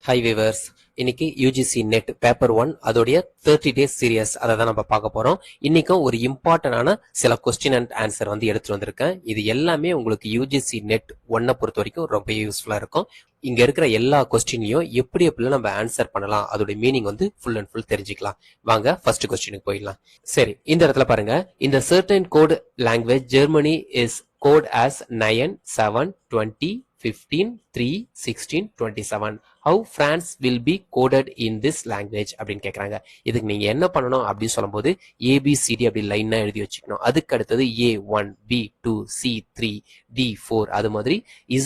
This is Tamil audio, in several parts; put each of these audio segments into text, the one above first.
ஹை விவர்ஸ், இன்னைக்கு யூஜிசி நெட் பேப்பர் 1 அதோடைய 30 டேஸ் சீரியஸ் அதை தான் நம்ம பார்க்க போறோம். இன்னைக்கும் ஒரு இம்பார்ட்டன்டான சில கொஸ்டின் அண்ட் ஆன்சர் வந்து எடுத்துட்டு வந்திருக்கேன். இது எல்லாமே உங்களுக்கு யூஜிசி நெட் 1 பொறுத்த வரைக்கும் ரொம்ப யூஸ்ஃபுல்லா இருக்கும். இங்க இருக்கிற எல்லா கொஸ்டினையும் எப்படி எப்படிலாம் நம்ம ஆன்சர் பண்ணலாம், அதோட மீனிங் வந்து ஃபுல் அண்ட் ஃபுல் தெரிஞ்சுக்கலாம். வாங்க ஃபர்ஸ்ட் கொஸ்டினுக்கு போயிடலாம். சரி, இந்த இடத்துல பாருங்க, இந்த certain code language Germany is code as 9, 7, 20, 15, 3, 16, 27. How France will be coded in this language அப்படின்னு கேட்கறாங்க. இதுக்கு நீங்க என்ன பண்ணணும் அப்படின்னு சொல்லும்போது ஏபிசிடி அப்படி லைனா எழுதி வச்சுக்கணும். அதுக்கு அடுத்தது A1, B2, C3, D4 அது மாதிரி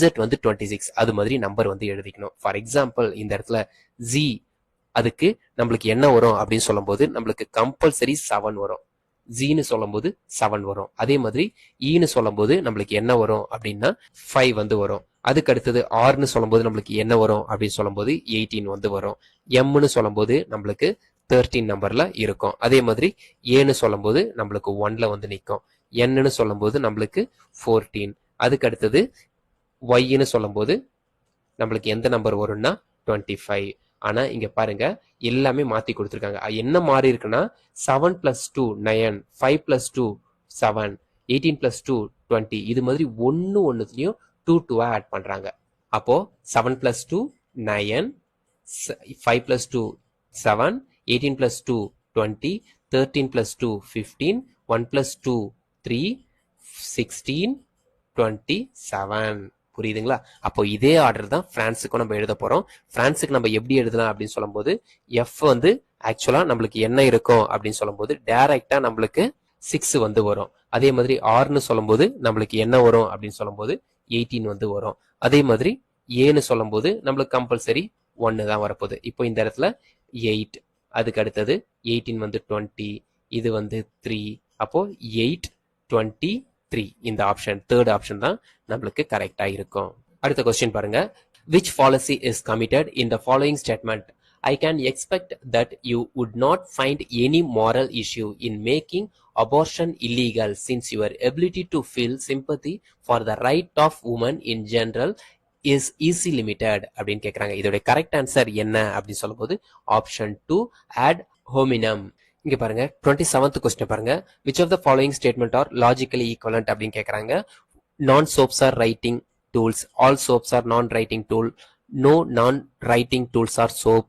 Z வந்து 26 அது மாதிரி நம்பர் வந்து எழுதிக்கணும். ஃபார் எக்ஸாம்பிள் இந்த இடத்துல Z அதுக்கு நம்மளுக்கு என்ன வரும் அப்படின்னு சொல்லும்போது நம்மளுக்கு கம்பல்சரி 7 வரும். ஜீன்னு சொல்லும்போது 7 வரும். அதே மாதிரி ஈன்னு சொல்லும்போது நம்மளுக்கு என்ன வரும் அப்படின்னா 5 வந்து வரும். அதுக்கு அடுத்தது ஆர்னு சொல்லும்போது நம்மளுக்கு என்ன வரும் அப்படின்னு சொல்லும்போது 18 வந்து வரும். எம்னு சொல்லும்போது நம்மளுக்கு 13 நம்பர்ல இருக்கும். அதே மாதிரி ஏன்னு சொல்லும்போது நம்மளுக்கு 1ல வந்து நிற்கும். என்னன்னு சொல்லும்போது நம்மளுக்கு 14. அதுக்கு அடுத்தது ஒய்ன்னு சொல்லும்போது நம்மளுக்கு எந்த நம்பர் வரும்னா 25. ஆனா இங்க பாருங்க எல்லாமே மாத்தி கொடுத்துருக்காங்க. என்ன மாறி இருக்குன்னா 7 + 2 9, 5 + 2 7, 18 + 2 20 இது மாதிரி ஒன்னுலயும் 2 ஆட் பண்றாங்க. அப்போ 7 + 2 9, 5 + 2 7, 18 + 2 20, 13 + 2 15, 1 + 2 3, 16, 27. புரியுதுங்களா? அப்போ இதே ஆர்டர் தான் பிரான்ஸுக்கும் நம்ம எழுத போறோம். பிரான்ஸுக்கு நம்ம எப்படி எழுதலாம் அப்படின்னு சொல்லும்போது எஃப் வந்து ஆக்சுவலா நம்மளுக்கு என்ன இருக்கும் அப்படின்னு சொல்லும்போது டைரக்டா நம்மளுக்கு 6 வந்து வரும். அதே மாதிரி ஆர்னு சொல்லும்போது நம்மளுக்கு என்ன வரும் அப்படின்னு சொல்லும்போது 18 வந்து வரும். அதே மாதிரி ஏன்னு சொல்லும்போது நம்மளுக்கு கம்பல்சரி 1 தான் வரப்போகுது. இப்போ இந்த இடத்துல 8, அதுக்கு அடுத்தது 18 வந்து 20, இது வந்து 3, அப்போ 8, 23 இந்த ஆப்ஷன் தேர்ட் ஆப்ஷன் தான் நம்மளுக்கு கரெக்டா இருக்கும். அடுத்த கொஸ்டின் பாருங்க, which policy is committed in the following statement? I can expect that you would not find any moral issue in making abortion illegal since your ability to feel sympathy for the right of women in general is easy limited அப்படின்னு கேட்கறாங்க. இதோட கரெக்ட் ஆன்சர் என்ன அப்படின்னு சொல்லும்போது ஆப்ஷன் 2 ad hominem. இங்க பாருங்க 27th கொஸ்டின் பாருங்க, which of the following statement are logically equivalent அப்படின்னு கேட்கறாங்க. non soaps are writing tools, all soaps are non writing tool, no non writing tools are soap,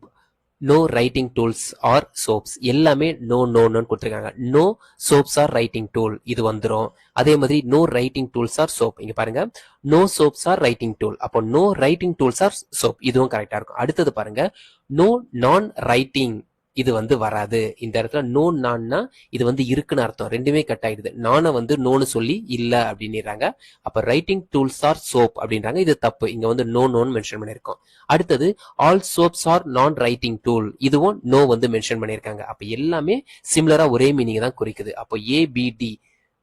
no writing tools are soaps. எல்லாமே no no no கொடுத்திருக்காங்க. no soaps are writing tool இது வந்துரும். அதே மாதிரி no writing tools are soap. இங்க பாருங்க no soaps are writing tool, அப்போ no writing tools are soap இதுவும் கரெக்டா இருக்கும். அடுத்தது பாருங்க no non writing இது வந்து வராது. இந்த இடத்துல நோ நான்னா இது வந்து இருக்குன்னு அர்த்தம். ரெண்டுமே கட் ஆயிடுது. நானை வந்து நோன்னு சொல்லி இல்ல அப்படின்னுறாங்க. அப்ப ரைட்டிங் டூல்ஸ் ஆர் சோப் அப்படின்றாங்க. இது தப்பு. இங்க வந்து நோ நோன்னு மென்ஷன் பண்ணிருக்கோம். அடுத்தது ஆல் சோப்ஸ் ஆர் நான் ரைட்டிங் டூல் இதுவும் நோ வந்து மென்ஷன் பண்ணிருக்காங்க. அப்ப எல்லாமே சிமிலரா ஒரே மீனிங் தான் குறிக்குது. அப்போ ஏபிடி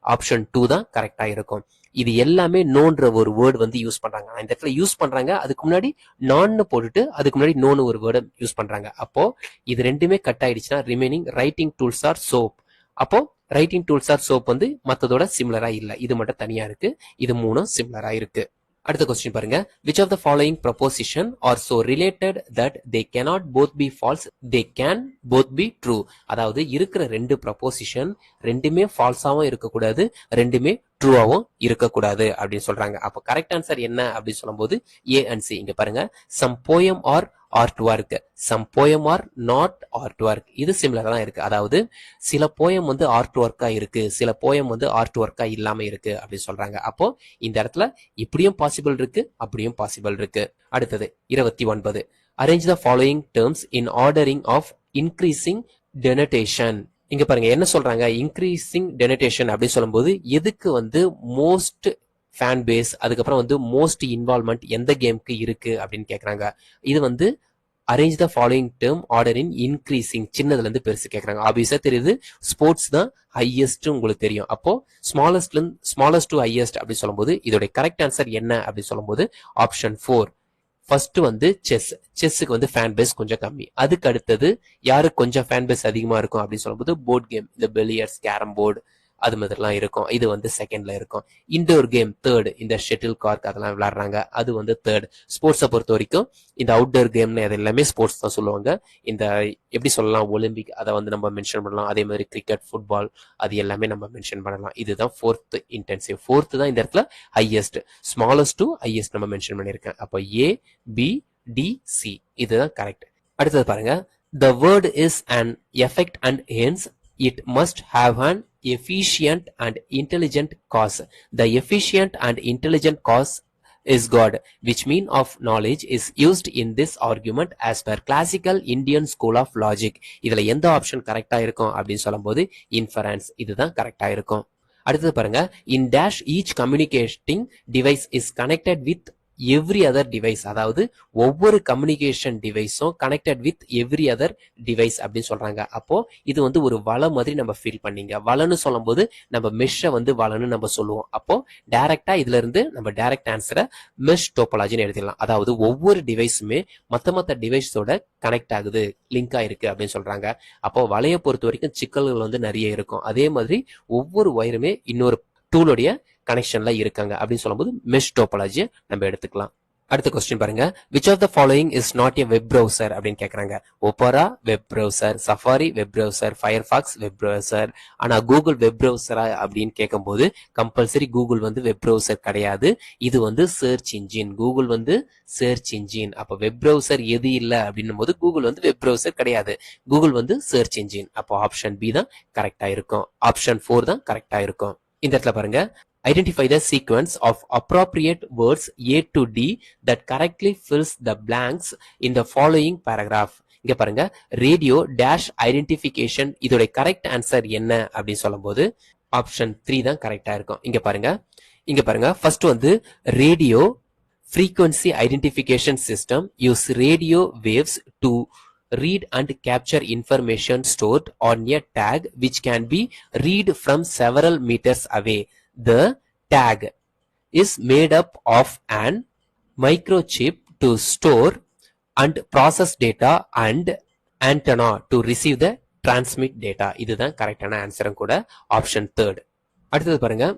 ஆப்ஷன் 2 தான் கரெக்டா இருக்கும். இது எல்லாமே நோன்ற ஒரு வேர்டு வந்து யூஸ் பண்றாங்க. இந்த இடத்துல யூஸ் பண்றாங்க, அதுக்கு முன்னாடி நான்னு போட்டுட்டு அதுக்கு முன்னாடி நோன்னு ஒரு வேர்டை யூஸ் பண்றாங்க. அப்போ இது ரெண்டுமே கட் ஆயிடுச்சுன்னா remaining writing tools or soap. அப்போ ரைட்டிங் டூல்ஸ் ஆர் சோப் வந்து மத்ததோட சிமிலரா இல்ல, இது மட்டும் தனியா இருக்கு. இது மூணும் சிமிலரா இருக்கு. அடுத்த கொஸ்டின் பாருங்க, which of the following proposition are so related that they cannot both be false, they can both be true? அதாவது இருக்கிற ரெண்டு ப்ரொபோசிஷன் ரெண்டுமே ஃபால்ஸாவும் இருக்கக்கூடாது, ரெண்டுமே ட்ரூவாவும் இருக்கக்கூடாது அப்படின்னு சொல்றாங்க. அப்போ கரெக்ட் ஆன்சர் என்ன அப்படின்னு சொல்லும்போது ஏ அண்ட் சி. இங்க பாருங்க, some poem or art work, some poem or not art work இது சிமிலரா தான் இருக்கு. அதாவது சில போயம் வந்து ஆர்ட் ஒர்க்கா இருக்கு, சில போயம் வந்து ஆர்ட் ஒர்க்கா இல்லாம இருக்கு அப்படின்னு சொல்றாங்க. அப்போ இந்த இடத்துல இப்படியும் பாசிபிள் இருக்கு, அப்படியும் பாசிபிள் இருக்கு. அடுத்தது 29, arrange the following terms in ordering of increasing denotation. இங்க பாருங்க என்ன சொல்றாங்க, இன்க்ரீசிங் டெனடேஷன் அப்படின்னு சொல்லும்போது எதுக்கு வந்து மோஸ்ட் ஃபேன் பேஸ், அதுக்கப்புறம் வந்து மோஸ்ட் இன்வால்வ்மெண்ட் எந்த கேமுக்கு இருக்கு அப்படின்னு கேட்கறாங்க. இது வந்து arrange the following term order in increasing, சின்னதுல இருந்து பெருசு கேட்கறாங்க. ஆப்வியஸா தெரியுது ஸ்போர்ட்ஸ் தான் ஹையஸ்ட் உங்களுக்கு தெரியும். அப்போ ஸ்மாலஸ்ட் டு ஹையஸ்ட் அப்படி சொல்லும்போது இதோட கரெக்ட் ஆன்சர் என்ன அப்படின்னு சொல்லும்போது ஆப்ஷன் 4. ஃபர்ஸ்ட் வந்து செஸ்ஸுக்கு வந்து ஃபேன் பேஸ் கொஞ்சம் கம்மி. அதுக்கு அடுத்தது யாருக்கு கொஞ்சம் ஃபேன் பேஸ் அதிகமா இருக்கும் அப்படின்னு சொல்லும்போது போர்ட் கேம், இந்த பில்லியர்ட்ஸ், கேரம் போர்டு, அது மாதிரிலாம் இருக்கும். இது வந்து செகண்ட்ல இருக்கும். இன்டோர் கேம் தேர்ட், இந்த ஷட்டில் கார்க் அதெல்லாம் விளையாடுறாங்க, அது வந்து தேர்ட். ஸ்போர்ட்ஸை பொறுத்த வரைக்கும் இந்த அவுட்டோர் கேம்னு அது எல்லாமே ஸ்போர்ட்ஸ் தான் சொல்லுவாங்க. இந்த எப்படி சொல்லலாம், ஒலிம்பிக் அதை வந்து நம்ம மென்ஷன் பண்ணலாம். அதே மாதிரி கிரிக்கெட், ஃபுட்பால் அது எல்லாமே நம்ம மென்ஷன் பண்ணலாம். இதுதான் ஃபோர்த் இன்டென்சிவ். ஃபோர்த்து தான் இந்த இடத்துல ஹையஸ்ட், ஸ்மாலஸ்ட் டு ஹையஸ்ட் நம்ம மென்ஷன் பண்ணியிருக்கேன். அப்போ ஏ, பி, டி, சி இதுதான் கரெக்ட். அடுத்தது பாருங்க, the word is an effect and hence it must have an efficient and intelligent cause. The efficient and intelligent cause is God, which mean of knowledge is used in this argument as per classical Indian school of logic. இதுல எந்த ஆப்ஷன் கரெக்டா இருக்கும் அப்படின்னு சொல்லும்போது இன்ஃபரன்ஸ் இதுதான் கரெக்டா இருக்கும். அடுத்தது பாருங்க, in dash each communicating device is connected with every other device, அதாவது ஒவ்வொரு கம்யூனிகேஷன் டிவைஸும் connected with every other device அப்படின்னு சொல்றாங்க. அப்போ இது வந்து ஒரு வலை மாதிரி நம்ம ஃபீல் பண்ணீங்க. வலைன்னு சொல்லும் போது நம்ம மெஷ்ஷை வந்து வலைன்னு நம்ம சொல்லுவோம். அப்போ டைரக்டா இதுல இருந்து நம்ம டைரக்ட் ஆன்சரை மெஷ் டோபாலஜின்னு எழுதிடலாம். அதாவது ஒவ்வொரு டிவைஸுமே மத்த டிவைஸோட கனெக்ட் ஆகுது, லிங்க் ஆயிருக்கு அப்படின்னு சொல்றாங்க. அப்போ வலையை பொறுத்த வரைக்கும் சிக்கல்கள் வந்து நிறைய இருக்கும். அதே மாதிரி ஒவ்வொரு ஒயருமே இன்னொரு டூலோடைய கனெக்ஷன்ல இருக்காங்க அப்படின்னு சொல்லும்போது மெஷ் டோபாலஜியை நம்ம எடுத்துக்கலாம். அடுத்த கொஸ்டின் பாருங்க, which of the following is not a web browser அப்படின்னு கேக்குறாங்க. Opera web browser, Safari web browser, Firefox web browser. ஆனா கூகுள் வெப் பிரவுசரா அப்படின்னு கேட்கும்போது கம்பல்சரி கூகுள் வந்து வெப் பிரவுசர் கிடையாது. இது வந்து சர்ச் இன்ஜின். கூகுள் வந்து சர்ச் இன்ஜின். அப்ப வெப் பிரவுசர் எது இல்லை அப்படின்னும் போது கூகுள் வந்து வெப் பிரவுசர் கிடையாது. கூகுள் வந்து சர்ச் இன்ஜின். அப்போ ஆப்ஷன் பி தான் கரெக்டா இருக்கும். ஆப்ஷன் 4 தான் கரெக்டா இருக்கும். இந்த இடத்துல பாருங்க, identify the sequence of appropriate words A to D that correctly fills the blanks in the following paragraph. இங்க பாருங்க, ரேடியோ டேஷ் ஐடென்டிஃபிகேஷன் இதோட கரெக்ட் ஆன்சர் என்ன அப்படின்னு சொல்லும் போது ஆப்ஷன் 3 தான் கரெக்டா இருக்கும். இங்க பாருங்க ஃபர்ஸ்ட் வந்து radio frequency identification system use radio waves to read and capture information stored on a tag which can be read from several meters away. The tag is made up of an microchip to store and process data and antenna to receive the transmit data. இதுதான் கரெக்டான ஆன்சரும் கூட, ஆப்ஷன் 3. அடுத்தது பாருங்க,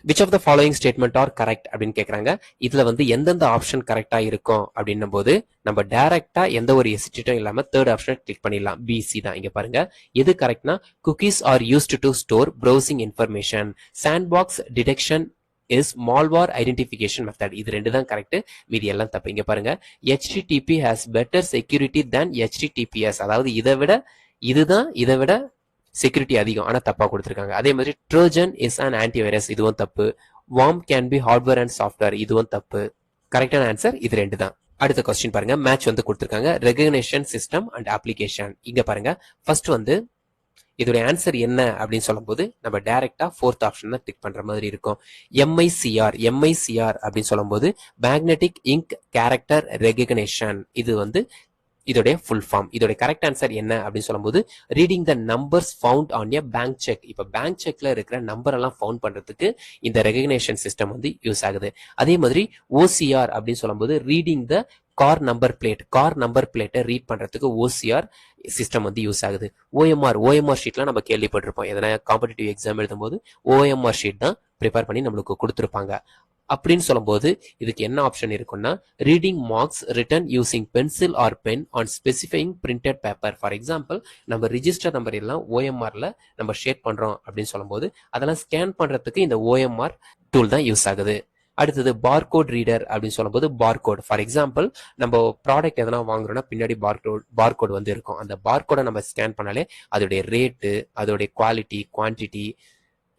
which of the following statement are correct அப்படின்னு கேக்குறாங்க. இதுல வந்து எந்தெந்த ஆப்ஷன் கரெக்டா இருக்கும் அப்படின்னும் போது நம்ம டைரக்டா எந்த ஒரு எசிட்டேட்டும் இல்லாம தேர்ட் ஆப்ஷன் கிளிக் பண்ணிடலாம். பிசி தான். இங்க பாருங்க, எது கரெக்ட்னா cookies are used to store browsing information. Sandbox detection is malware identification method. இது ரெண்டு தான் கரெக்ட், மீதி எல்லாம் தப்பு. இங்க பாருங்க, HTTP has better security than HTTPS. அதாவது இதை விட செக்யூரிட்டி அதிகம், ஆனா தப்பா கொடுத்திருக்காங்க. அதே மாதிரி ட்ரோஜன் இஸ் அன் ஆன்டிவைரஸ், இதுவும் தப்பு. Warm can be hardware and software, இதுவும் தப்பு. கரெக்டான ஆன்சர் இது ரெண்டு தான். அடுத்த கொஸ்டின் பாருங்க, மேட்ச் வந்து கொடுத்திருக்காங்க. Recognition system and application. இங்க பாருங்க, ஃபர்ஸ்ட் வந்து இதோட ஆன்சர் என்ன அப்படின்னு சொல்லும் போது நம்ம டைரக்டா ஃபோர்த் ஆப்ஷன் தான் டிக் பண்ற மாதிரி இருக்கும். எம்ஐசிஆர் அப்படின்னு சொல்லும் போது மேக்னெட்டிக் இங்க் கேரக்டர் ரெகக்னிஷன். இது வந்து இதோடைய ஃபுல் ஃபார்ம். இதோட கரெக்ட் ஆன்சர் என்ன அப்படின்னு சொல்லும்போது reading the numbers found on a bank check. இப்ப பேங்க் செக்ல இருக்கிற நம்பர் எல்லாம் ஃபவுண்ட் பண்றதுக்கு இந்த ரெகக்னிஷன் சிஸ்டம் வந்து யூஸ் ஆகுது. அதே மாதிரி ஓசிஆர் அப்படின்னு சொல்லும்போது ரீடிங் த கார் நம்பர் பிளேட்டை ரீட் பண்றதுக்கு ஓசிஆர் சிஸ்டம் வந்து யூஸ் ஆகுது. ஓஎம்ஆர் ஷீட்லாம் நம்ம கேள்விப்பட்டிருப்போம். எதனா காம்படிட்டிவ் எக்ஸாம் எழுதும் போது ஓஎம்ஆர் ஷீட் தான் ப்ரிப்பேர் பண்ணி நம்மளுக்கு கொடுத்துருப்பாங்க. அப்படின்னு சொல்லும்போது இதுக்கு என்ன ஆப்ஷன் இருக்குன்னா, reading marks written using pencil or pen on specifying printed paper. For example, நம்ம ரிஜிஸ்டர் நம்பர் எல்லாம் ஓஎம்ஆர்ல நம்ம ஷேட் பண்றோம் அப்படின்னு சொல்லும்போது அதெல்லாம் ஸ்கேன் பண்றதுக்கு இந்த ஓஎம்ஆர் டூல் தான் யூஸ் ஆகுது. அடுத்தது பார்கோட் ரீடர் அப்படின்னு சொல்லும்போது பார்கோட். ஃபார் எக்ஸாம்பிள், நம்ம ப்ராடக்ட் எதனா வாங்குறோம்னா பின்னாடி பார்கோட் வந்து இருக்கும். அந்த பார்கோடை நம்ம ஸ்கேன் பண்ணாலே அதோடைய ரேட்டு, அதோடைய குவாலிட்டி, குவான்டிட்டி,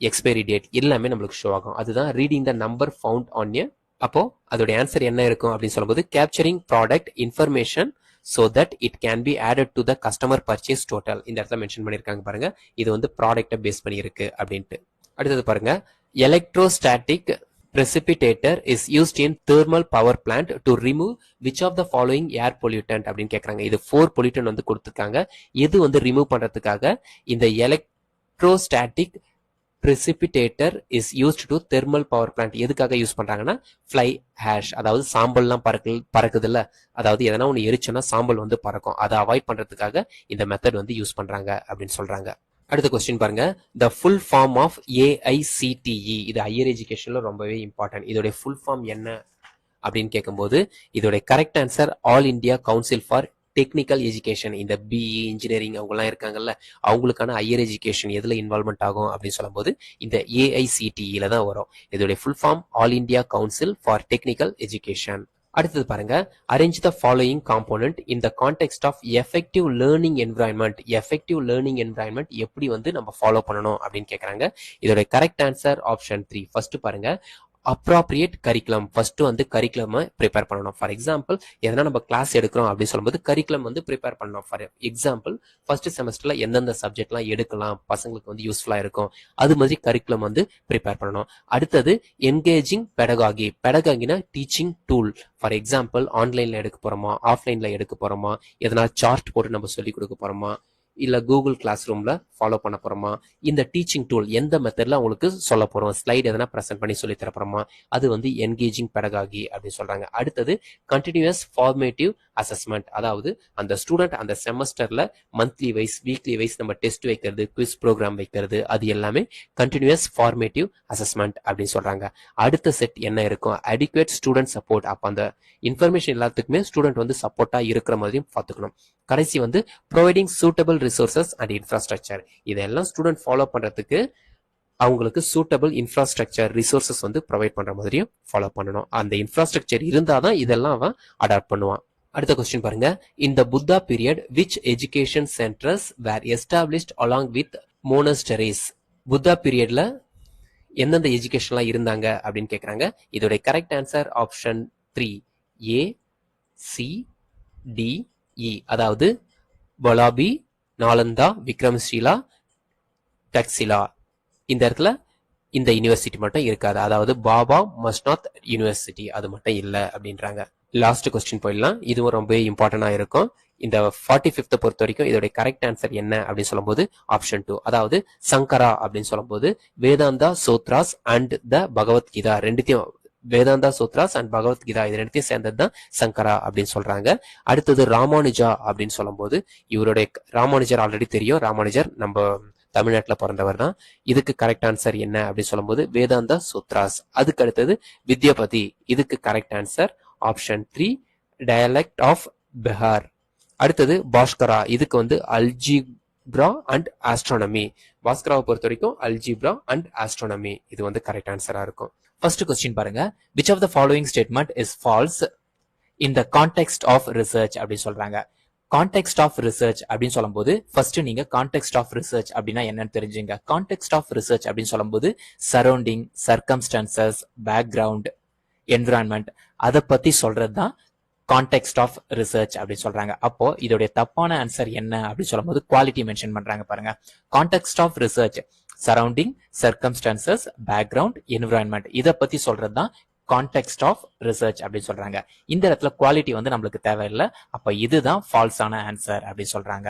எக்ஸ்பைரி டேட் எல்லாமே நம்மளுக்கு ஷோ ஆகும். அதுதான் reading the number found on a. அப்போ அதோட ஆன்சர் என்ன இருக்கும் அப்படின்னு சொல்லும்போது capturing product information so that it can be added to the customer purchase total. இந்த இடத்துல மென்ஷன் பண்ணிருக்காங்க பாருங்க, இது வந்து ப்ராடக்ட்டை பேஸ் பண்ணி இருக்கு அப்படின்ட்டு. அடுத்தது பாருங்க, electrostatic precipitator is used in thermal power plant to remove which of the following air pollutant அப்படின்னு கேக்குறாங்க. இது 4 pollutant வந்து கொடுத்திருக்காங்க. எது வந்து ரிமூவ் பண்றதுக்காக இந்த electrostatic precipitator is used to thermal power plant. எதுக்காக யூஸ் பண்றாங்கன்னா fly ash, அதாவது சாம்பல்லாம் பறக்குது இல்ல, அதாவது எதனா ஒன்று எரிச்சோன்னா சாம்பல் வந்து பறக்கும். அதை அவாய்ட் பண்றதுக்காக இந்த மெத்தட் வந்து யூஸ் பண்றாங்க அப்படின்னு சொல்றாங்க. அடுத்த கொஸ்டின் பாருங்க, the full form of AICTE. இது ஹையர் எஜுகேஷன்ல ரொம்பவே இம்பார்ட்டன்ட். இதோட ஃபுல் ஃபார்ம் என்ன அப்படின்னு கேட்கும்போது இதோட correct answer all India council for technical education. இந்த பிஇ இன்ஜினியரிங் அவங்கலாம் இருக்காங்கல்ல, அவங்களுக்கான ஹையர் எஜுகேஷன் எதுல இன்வால்மெண்ட் ஆகும் அப்படின்னு சொல்லும்போது இந்த AICTEல தான் வரும். இதோட full form all India council for technical education. அடுத்தது பாருங்க, arrange the following component in the context of effective learning environment. Effective learning environment எப்படி வந்து நம்ம ஃபாலோ பண்ணணும் அப்படின்னு கேட்கறாங்க. இதோட கரெக்ட் ஆன்சர் ஆப்ஷன் 3. ஃபர்ஸ்ட் பாருங்க, அப்ராப்ரியேட் கரிக்குலம். ஃபர்ஸ்ட் வந்து கரிக்குலம் ப்ரிப்பேர் பண்ணணும். ஃபார் எக்ஸாம்பிள் எதனா நம்ம கிளாஸ் எடுக்கிறோம் அப்படின்னு சொல்லும்போது கரிக்குலம் வந்து ப்ரிப்பேர் பண்ணணும். ஃபார் எக்ஸாம்பிள் ஃபர்ஸ்ட் செமஸ்டர்ல எந்தெந்த சப்ஜெக்ட்லாம் எடுக்கலாம், பசங்களுக்கு வந்து யூஸ்ஃபுல்லா இருக்கும், அது மாதிரி கரிக்குலம் வந்து ப்ரிப்பேர் பண்ணணும். அடுத்தது என்கேஜிங் பெடகாகி. பெடகாகினா டீச்சிங் டூல். ஃபார் எக்ஸாம்பிள் ஆன்லைன்ல எடுக்க போறோமா, ஆஃப்லைன்ல எடுக்க போறோமா, எதனா சார்ட் போட்டு நம்ம சொல்லிக் கொடுக்க போறோமா, இல்ல கூகுள் கிளாஸ் ரூம்ல ஃபாலோ பண்ண போறோமா, இந்த டீச்சிங் டூல் எந்த மெத்தட்ல உங்களுக்கு சொல்ல போறோம், ஸ்லைட் எதனா பிரசன்ட் பண்ணி சொல்லி தர போறோமா, அது வந்து என்கேஜிங் பெடகாகி அப்படின்னு சொல்றாங்க. அடுத்தது கண்டினியூஸ் ஃபார்மேட்டிவ் அசஸ்மெண்ட். அதாவது அந்த ஸ்டூடெண்ட் அந்த செமஸ்டர்ல மந்த்லி வைஸ் வீக்லி வைஸ் நம்ம டெஸ்ட் வைக்கிறது, குவிஸ் ப்ரோக்ராம் வைக்கிறது, அது எல்லாமே கண்டினியூஸ் ஃபார்மேட்டிவ் அசஸ்மெண்ட் அப்படின்னு சொல்றாங்க. அடுத்த செட் என்ன இருக்கும், அடிக்குவேட் ஸ்டூடெண்ட் சப்போர்ட். அப்ப அந்த இன்ஃபர்மேஷன் எல்லாத்துக்குமே ஸ்டூடெண்ட் வந்து சப்போர்ட்டா இருக்கிற மாதிரியும் பார்த்துக்கணும். கடைசி வந்து providing suitable resources and infrastructure. இதெல்லாம் ஸ்டூடெண்ட் ஃபாலோ பண்றதுக்கு அவங்களுக்கு சூட்டபிள் இன்ஃப்ராஸ்ட்ரக்சர் ரிசோர்சஸ் வந்து ப்ரொவைட் பண்ற மாதிரியும் ஃபாலோ பண்ணணும். அந்த இன்ஃப்ராஸ்ட்ரக்சர் இருந்தாதான் இதெல்லாம் அவன் அடாப்ட் பண்ணுவான். அடுத்த கொஸ்டின் பாருங்க, in the Buddha period which education centres were established along with monasteries. Buddha பீரியட்ல எந்தெந்த எஜுகேஷன்லாம் இருந்தாங்க அப்படின்னு கேட்கறாங்க. இதோட கரெக்ட் ஆன்சர் ஆப்ஷன் 3, ACDE. அதாவது பலாபி, நாலந்தா, விக்ரம்ஷீலா, டக்ஸிலா. இந்த இடத்துல இந்த யூனிவர்சிட்டி மட்டும் இருக்காது. அதாவது பாபா மஸ்நாத் யூனிவர்சிட்டி அது மட்டும் இல்ல அப்படின்றாங்க. லாஸ்ட் கொஸ்டின் போயிடலாம். இதுவும் ரொம்ப இம்பார்ட்டன்டா இருக்கும். இந்த 45th பொறுத்த வரைக்கும் இதோட கரெக்ட் ஆன்சர் என்ன அப்படின்னு சொல்லும்போது ஆப்ஷன் 2. அதாவது சங்கரா அப்படின்னு சொல்லும்போது வேதாந்தா சூத்ராஸ் அண்ட் த பகவத்கீதா ரெண்டுத்தையும், வேதாந்தா சூத்ராஸ் அண்ட் பகவத்கீதா இது ரெண்டுத்தையும் சேர்ந்தது தான் சங்கரா அப்படின்னு சொல்றாங்க. அடுத்தது ராமானுஜா அப்படின்னு சொல்லும்போது இவருடைய ராமானுஜர் ஆல்ரெடி தெரியும், ராமானுஜர் நம்ம தமிழ்நாட்டில் பிறந்தவர் தான். இதுக்கு கரெக்ட் ஆன்சர் என்ன அப்படின்னு சொல்லும்போது வேதாந்தா சூத்ராஸ். அதுக்கு அடுத்தது வித்யாபதி. இதுக்கு correct answer option 3, dialect of Bihar. அடுத்தது பாஸ்கரா. இதுக்கு வந்து அல்ஜிப்ரா அண்ட் ஆஸ்ட்ரானமி. பாஸ்கராவை பொறுத்த வரைக்கும் அல்ஜிப்ரா அண்ட் ஆஸ்ட்ரானமி இது வந்து கரெக்ட் ஆன்சரா இருக்கும். ஃபர்ஸ்ட் கொஸ்டின் பாருங்க, which of the following statement is false in the context of research அப்படி சொல்றாங்க. கான்டெக்ஸ்ட் ஆஃப் ரிசர்ச் அப்படின்னு சொல்லும்போது ஃபர்ஸ்ட் நீங்க கான்டெக்ஸ்ட் ஆஃப் ரிசர்ச் அப்படின்னா என்னன்னு தெரிஞ்சுங்க. கான்டெக்ஸ்ட் ஆஃப் ரிசர்ச் அப்படின்னு சொல்லும்போது சரௌண்டிங், சர்க்கம்ஸ்டான்சஸ், பேக்ரவுண்ட், என்விரான்மெண்ட் அதை பத்தி சொல்றது தான் கான்டெக்ஸ்ட் ஆஃப் ரிசர்ச் அப்படின்னு சொல்றாங்க. அப்போ இதோடைய தப்பான ஆன்சர் என்ன அப்படின்னு சொல்லும்போது குவாலிட்டி மென்ஷன் பண்றாங்க பாருங்க. Context of research surrounding, circumstances, background, environment இதை பத்தி சொல்றது தான் கான்டெக்ஸ்ட் ஆஃப் ரிசர்ச் அப்படின்னு சொல்றாங்க. இந்த இடத்துல குவாலிட்டி வந்து நம்மளுக்கு தேவையில்லை. அப்ப இதுதான் ஃபால்ஸான ஆன்சர் அப்படின்னு சொல்றாங்க.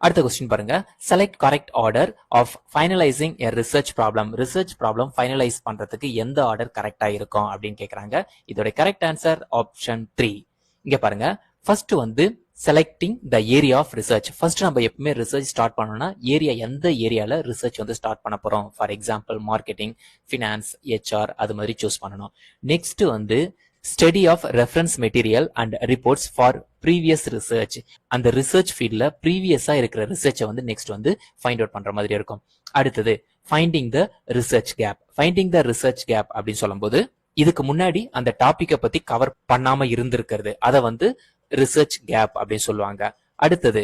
அடுத்த கொஸ்டின் பாருங்க, select correct order of finalising a research problem. Research problem finalise பண்றதுக்கு எந்த ஆர்டர் கரெக்டா இருக்கும் அப்படின்னு கேக்குறாங்க. இதோட கரெக்ட் ஆன்சர் ஆப்ஷன் 3. இங்க பாருங்க, ஃபர்ஸ்ட் வந்து selecting the area of research. First நம்ம எப்பவுமே ரிசர்ச் ஸ்டார்ட் பண்ணோம்னா ஏரியா, எந்த ஏரியால ரிசர்ச் வந்து ஸ்டார்ட் பண்ண போறோம். For example marketing, finance, HR அது மாதிரி சூஸ் பண்ணணும். நெக்ஸ்ட் வந்து study of reference material and reports for previous research. அந்த ரிசர்ச் ஃபீல்ட்ல ப்ரீவியஸா இருக்கிற ரிசர்ச்சை வந்து நெக்ஸ்ட் வந்து ஃபைண்ட் அவுட் பண்ற மாதிரி இருக்கும். அடுத்தது finding the research gap. Finding the research gap அப்படின்னு சொல்லும்போது இதுக்கு முன்னாடி அந்த டாபிக்கை பத்தி கவர் பண்ணாம இருந்திருக்கிறது, அதை வந்து ரிசர்ச் கேப் அப்படின்னு சொல்லுவாங்க. அடுத்தது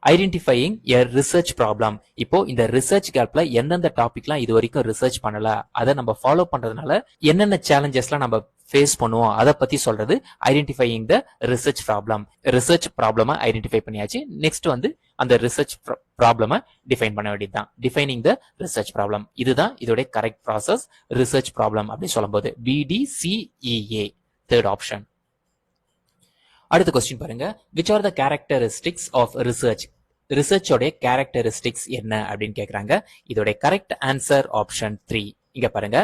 ஐடென்டிஃபையிங் எ ரிசர்ச் ப்ராப்ளம். இப்போ இந்த ரிசர்ச் கேப்ல எந்தெந்த டாபிக்லாம் இது வரைக்கும் ரிசர்ச் பண்ணல, அதை நம்ம ஃபாலோ பண்றதுனால என்னென்ன சேலஞ்சஸ்லாம் நம்ம ஃபேஸ் பண்ணுவோம் அதை பத்தி சொல்றது identifying the research problem. Research ப்ராப்ளமை ஐடென்டிஃபை பண்ணியாச்சு. நெக்ஸ்ட் வந்து அந்த ரிசர்ச் ப்ராப்ளமை டிஃபைன் பண்ண வேண்டியதுதான். டிஃபைனிங் த ரிசர்ச் ப்ராப்ளம் இதுதான் இதோட கரெக்ட் ப்ராசஸ். ரிசர்ச் ப்ராப்ளம் அப்படின்னு சொல்லும்போது BDCEA தேர்ட் ஆப்ஷன். அடுத்த கொஸ்டின் பாருங்க, which are the characteristics of research. ரிசர்ச்சோட கேரக்டரிஸ்டிக்ஸ் என்ன அப்படின்னு கேக்குறாங்க. இதோட கரெக்ட் ஆன்சர் ஆப்ஷன் 3. இங்க பாருங்க,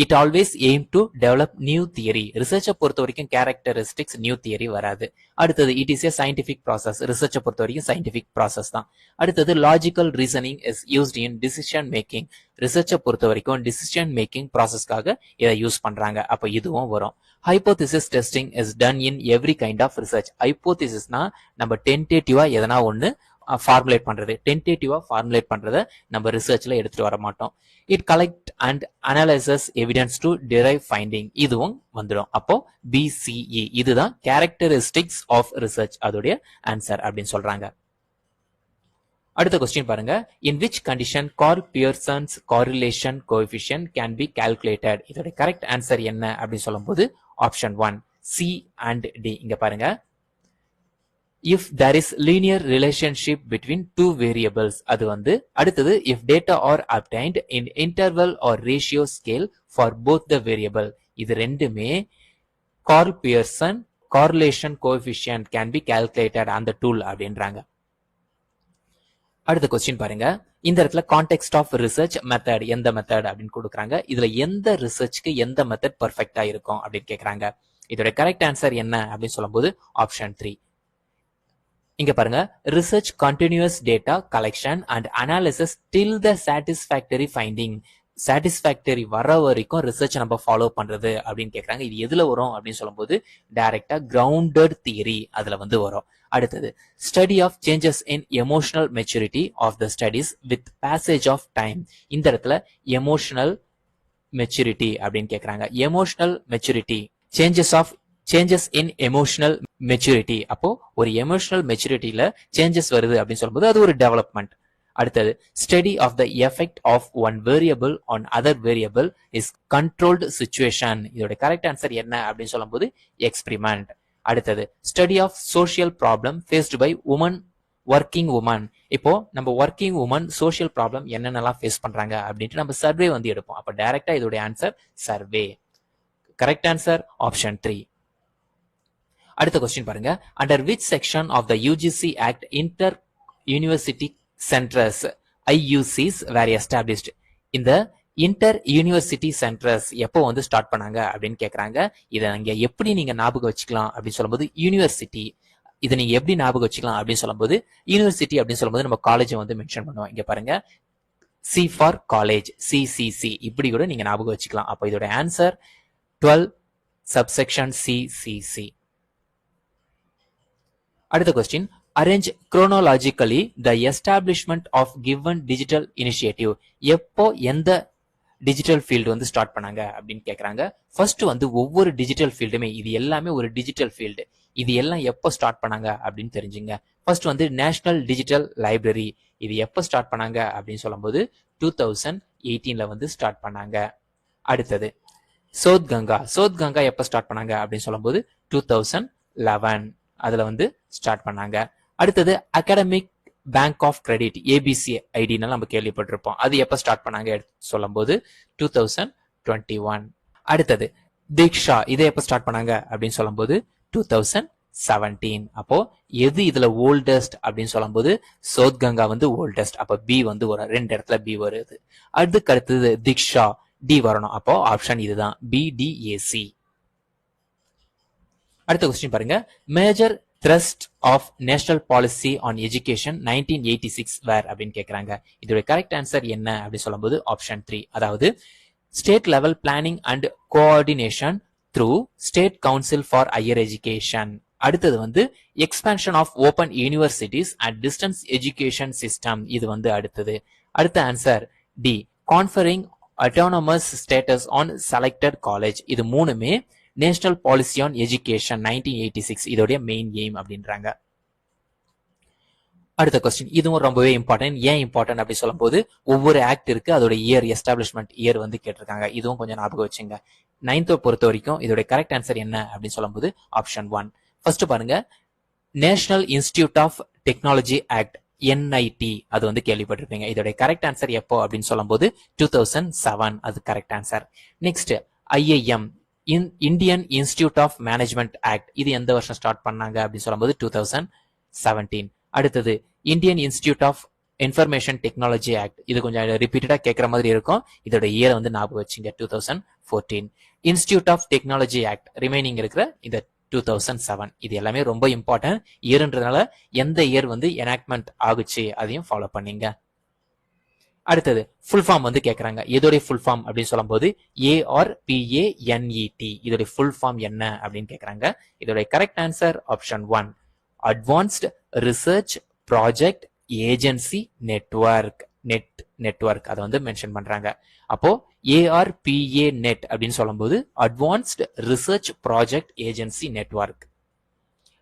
it always aim to develop new theory. ரிசர்ச்சை பொறுத்த வரைக்கும் கேரக்டரிஸ்டிக்ஸ் நியூ தியரி வராது. அடுத்தது it is a scientific process. ரிசர்ச்சை பொறுத்த வரைக்கும் சயின்டிபிக் ப்ராசஸ் தான். அடுத்தது logical reasoning is used in decision making. ரிசர்ச்சை பொறுத்த வரைக்கும் டிசிஷன் மேக்கிங் ப்ராசஸ்க்காக இதை யூஸ் பண்றாங்க. அப்ப இதுவும் வரும். Hypothesis testing is done in every kind of research. ஹைபோதிசிஸ்னா நம்ம டென்டேட்டிவா எதனா ஒன்னு ஃபார்முலேட் பண்றது. டென்டேட்டிவா ஃபார்முலேட் பண்றத நம்ம ரிசர்ச்ல எடுத்துட்டு வர மாட்டோம். It collect and analyses evidence to drive finding. இதுவும் வந்துடும். அப்போ BCE இதுதான் கேரக்டரிஸ்டிக்ஸ் ஆஃப் ரிசர்ச், அதோடைய ஆன்சர் அப்படின்னு சொல்றாங்க. அடுத்த கொஸ்டின் பாருங்க. In which condition Karl Pearson's correlation coefficient can be calculated. இதோட கரெக்ட் ஆன்சர் என்ன அப்படின்னு சொல்லும்போது ஆப்ஷன் 1 C and D. இங்க பாருங்க. if there is linear relationship between two variables, அது வந்து அடுத்தது if data are obtained in interval or ratio scale for both the variable. இது ரெண்டுமே Karl Pearson correlation coefficient can be calculated அந்த டூல் அப்படின்றாங்க. அடுத்த கொஸ்டின் பாருங்க. இந்த இடத்துல கான்டெக்ஸ்ட் ஆஃப் ரிசர்ச் மெத்தட் எந்த மெத்தட் அப்படின்னு கொடுக்குறாங்க. இதுல எந்த ரிசர்ச்க்கு எந்த மெத்தட் பர்ஃபெக்டா இருக்கும் அப்படின்னு கேக்குறாங்க. இதோட கரெக்ட் ஆன்சர் என்ன அப்படின்னு சொல்லும்போது ஆப்ஷன் 3. இங்க பாருங்க. Research continues data collection and analysis till the satisfactory finding. Satisfactory வர வரைக்கும் ரிசர்ச் நம்ம ஃபாலோ பண்றது அப்படின்னு கேக்குறாங்க. இது எதுல வரும் அப்படின்னு சொல்லும்போது டைரக்டா கிரவுண்டட் தியரி அதுல வந்து வரும். அடுத்தது study of changes in emotional maturity of the studies with passage of time. இந்த இடத்துல எமோஷனல் மெச்சூரிட்டி அப்படின்னு கேக்குறாங்க. Emotional maturity changes in emotional maturity. அப்போ ஒரு எமோஷனல் மெச்சூரிட்டியில சேஞ்சஸ் வருது அப்படின்னு சொல்லும்போது அது ஒரு டெவலப்மெண்ட். அடுத்தது study of the effect of one variable on other variable is controlled situation. இதோட கரெக்ட் ஆன்சர் என்ன அப்படின்னு சொல்லும்போது எக்ஸ்பிரிமெண்ட். அடுத்தது study of social problem faced by women working women. இப்போ நம்ம ஒர்க்கிங் உமன் சோஷியல் ப்ராப்ளம் என்னென்னலாம் ஃபேஸ் பண்றாங்க அப்படின்ட்டு நம்ம சர்வே வந்து எடுப்போம். அப்ப டைரக்டா இதோட answer survey. Correct answer option 3. அடுத்த கொஸ்டின் பாருங்க. Under which section of the UGC act inter university centres IUCs where established. இந்த இன்டர் யூனிவர்சிட்டி சென்டர்ஸ் எப்போ வந்து ஸ்டார்ட் பண்ணாங்க அப்படின்னு கேக்குறாங்க. இதை நீங்க எப்படி நீங்க ஞாபகம் வச்சுக்கலாம் அப்படின்னு சொல்லும்போது யூனிவர்சிட்டி. இதை நீங்க எப்படி ஞாபகம் வச்சுக்கலாம் அப்படின்னு சொல்லும்போது யூனிவர்சிட்டி அப்படின்னு சொல்லும்போது நம்ம காலேஜை வந்து மென்ஷன் பண்ணுவோம். இங்க பாருங்க. C ஃபார் காலேஜ், CCC இப்படி கூட நீங்க ஞாபகம் வச்சுக்கலாம். அப்போ இதோட ஆன்சர் 12 சப்செக்ஷன் CCC. அடுத்த question. Arrange chronologically the establishment of given digital initiative. எப்போ எந்த டிஜிட்டல் ஃபீல்டு வந்து ஸ்டார்ட் பண்ணாங்க அப்படின்னு கேக்குறாங்க. ஃபர்ஸ்ட் வந்து ஒவ்வொரு டிஜிட்டல் ஃபீல்டுமே இது எல்லாமே ஒரு டிஜிட்டல் ஃபீல்டு. இது எல்லாம் எப்போ ஸ்டார்ட் பண்ணாங்க அப்படின்னு தெரிஞ்சுங்க. ஃபர்ஸ்ட் வந்து நேஷனல் டிஜிட்டல் லைப்ரரி. இது எப்போ ஸ்டார்ட் பண்ணாங்க அப்படின்னு சொல்லும்போது 2018ல வந்து ஸ்டார்ட் பண்ணாங்க. அடுத்தது சோத்கங்கா எப்போ ஸ்டார்ட் பண்ணாங்க அப்படின்னு சொல்லும்போது 2011 அதுல வந்து ஸ்டார்ட் பண்ணாங்க. அடுத்தது academic bank of credit ABC ஐடினா நம்ம கேள்விப்பட்டிருப்போம். அது எப்ப ஸ்டார்ட் பண்ணாங்க சொல்லும்போது 2021. அடுத்தது தீக்ஷா இதை எப்ப ஸ்டார்ட் பண்ணாங்க அப்படின்னு சொல்லும்போது 2017. அப்போ எது இதுல ஓல்டஸ்ட் அப்படின்னு சொல்லும்போது சோத்கங்கா வந்து ஓல்டஸ்ட். அப்ப B வந்து வரும். ரெண்டு இடத்துல B வருது. அதுக்கு அடுத்தது தீக்ஷா D வரணும். அப்போ ஆப்ஷன் இதுதான் BDAC. அடுத்த கொஸ்டின் பாருங்க. Major thrust of national policy on education 1986 were அப்படின்னு கேக்குறாங்க. இதோட கரெக்ட் ஆன்சர் என்ன அப்படின்னு சொல்லும்போது ஆப்ஷன் 3. அதாவது state level planning and coordination through state council for higher education. அடுத்தது வந்து expansion of open universities and distance education system. இது வந்து அடுத்தது. அடுத்த answer D conferring autonomous status on selected college. இது மூணுமே நேஷனல் பாலிசி ஆன் எஜுகேஷன் 1986 இதோடைய மெயின் எய்ம் அப்படின்றாங்க. அடுத்த கொஸ்டின் இதுவும் ரொம்பவே இம்பார்ட்டன்ட். ஏன் இம்பார்ட்டன்ட் அப்படி சொல்லும் போது ஒவ்வொரு ஆக்ட் இருக்கு, அதோட இயர் எஸ்டாப்ளிஷ்மெண்ட் இயர் வந்து கேட்டிருக்காங்க. இதுவும் கொஞ்சம் ஞாபகம் வச்சுங்க. 9th பொறுத்த வரைக்கும் இதோட கரெக்ட் ஆன்சர் என்ன அப்படின்னு சொல்லும் போது ஆப்ஷன் 1. ஃபர்ஸ்ட் பாருங்க. National institute of technology act NIT அது வந்து கேள்விப்பட்டிருப்பீங்க. இதோட கரெக்ட் ஆன்சர் எப்போ அப்படின்னு சொல்லும் போது 2007 அது correct answer. Next IIM Indian institute of management act இது எந்த வருஷம் ஸ்டார்ட் பண்ணாங்க அப்படின்னு சொல்லும்போது 2017. அடுத்தது Indian institute of information technology act. இது கொஞ்சம் ரிப்பீட்டடா கேட்கற மாதிரி இருக்கும். இதோட இயர் வந்து ஞாபகம் வச்சுங்க 2014. Institute of technology act remaining இருக்கிற இந்த 2007. இது எல்லாமே ரொம்ப இம்பார்ட்டன்ட் இயர்ன்றதுனால எந்த இயர் வந்து எனாக்ட்மெண்ட் ஆகுச்சு அதையும் ஃபாலோ பண்ணீங்க. அடுத்தது ஃபுல் ஃபார்ம் வந்து கேட்கறாங்க. இதோடைய ஃபுல் ஃபார்ம் அப்படின்னு சொல்லும்போது ARPANET. இதோடைய ஃபுல் ஃபார்ம் என்ன அப்படின்னு கேட்கறாங்க. இதோடைய correct answer option 1, advanced research project agency network. Network அதை வந்து மென்ஷன் பண்றாங்க. அப்போ ARPANET அப்படின்னு சொல்லும்போது advanced research project agency network.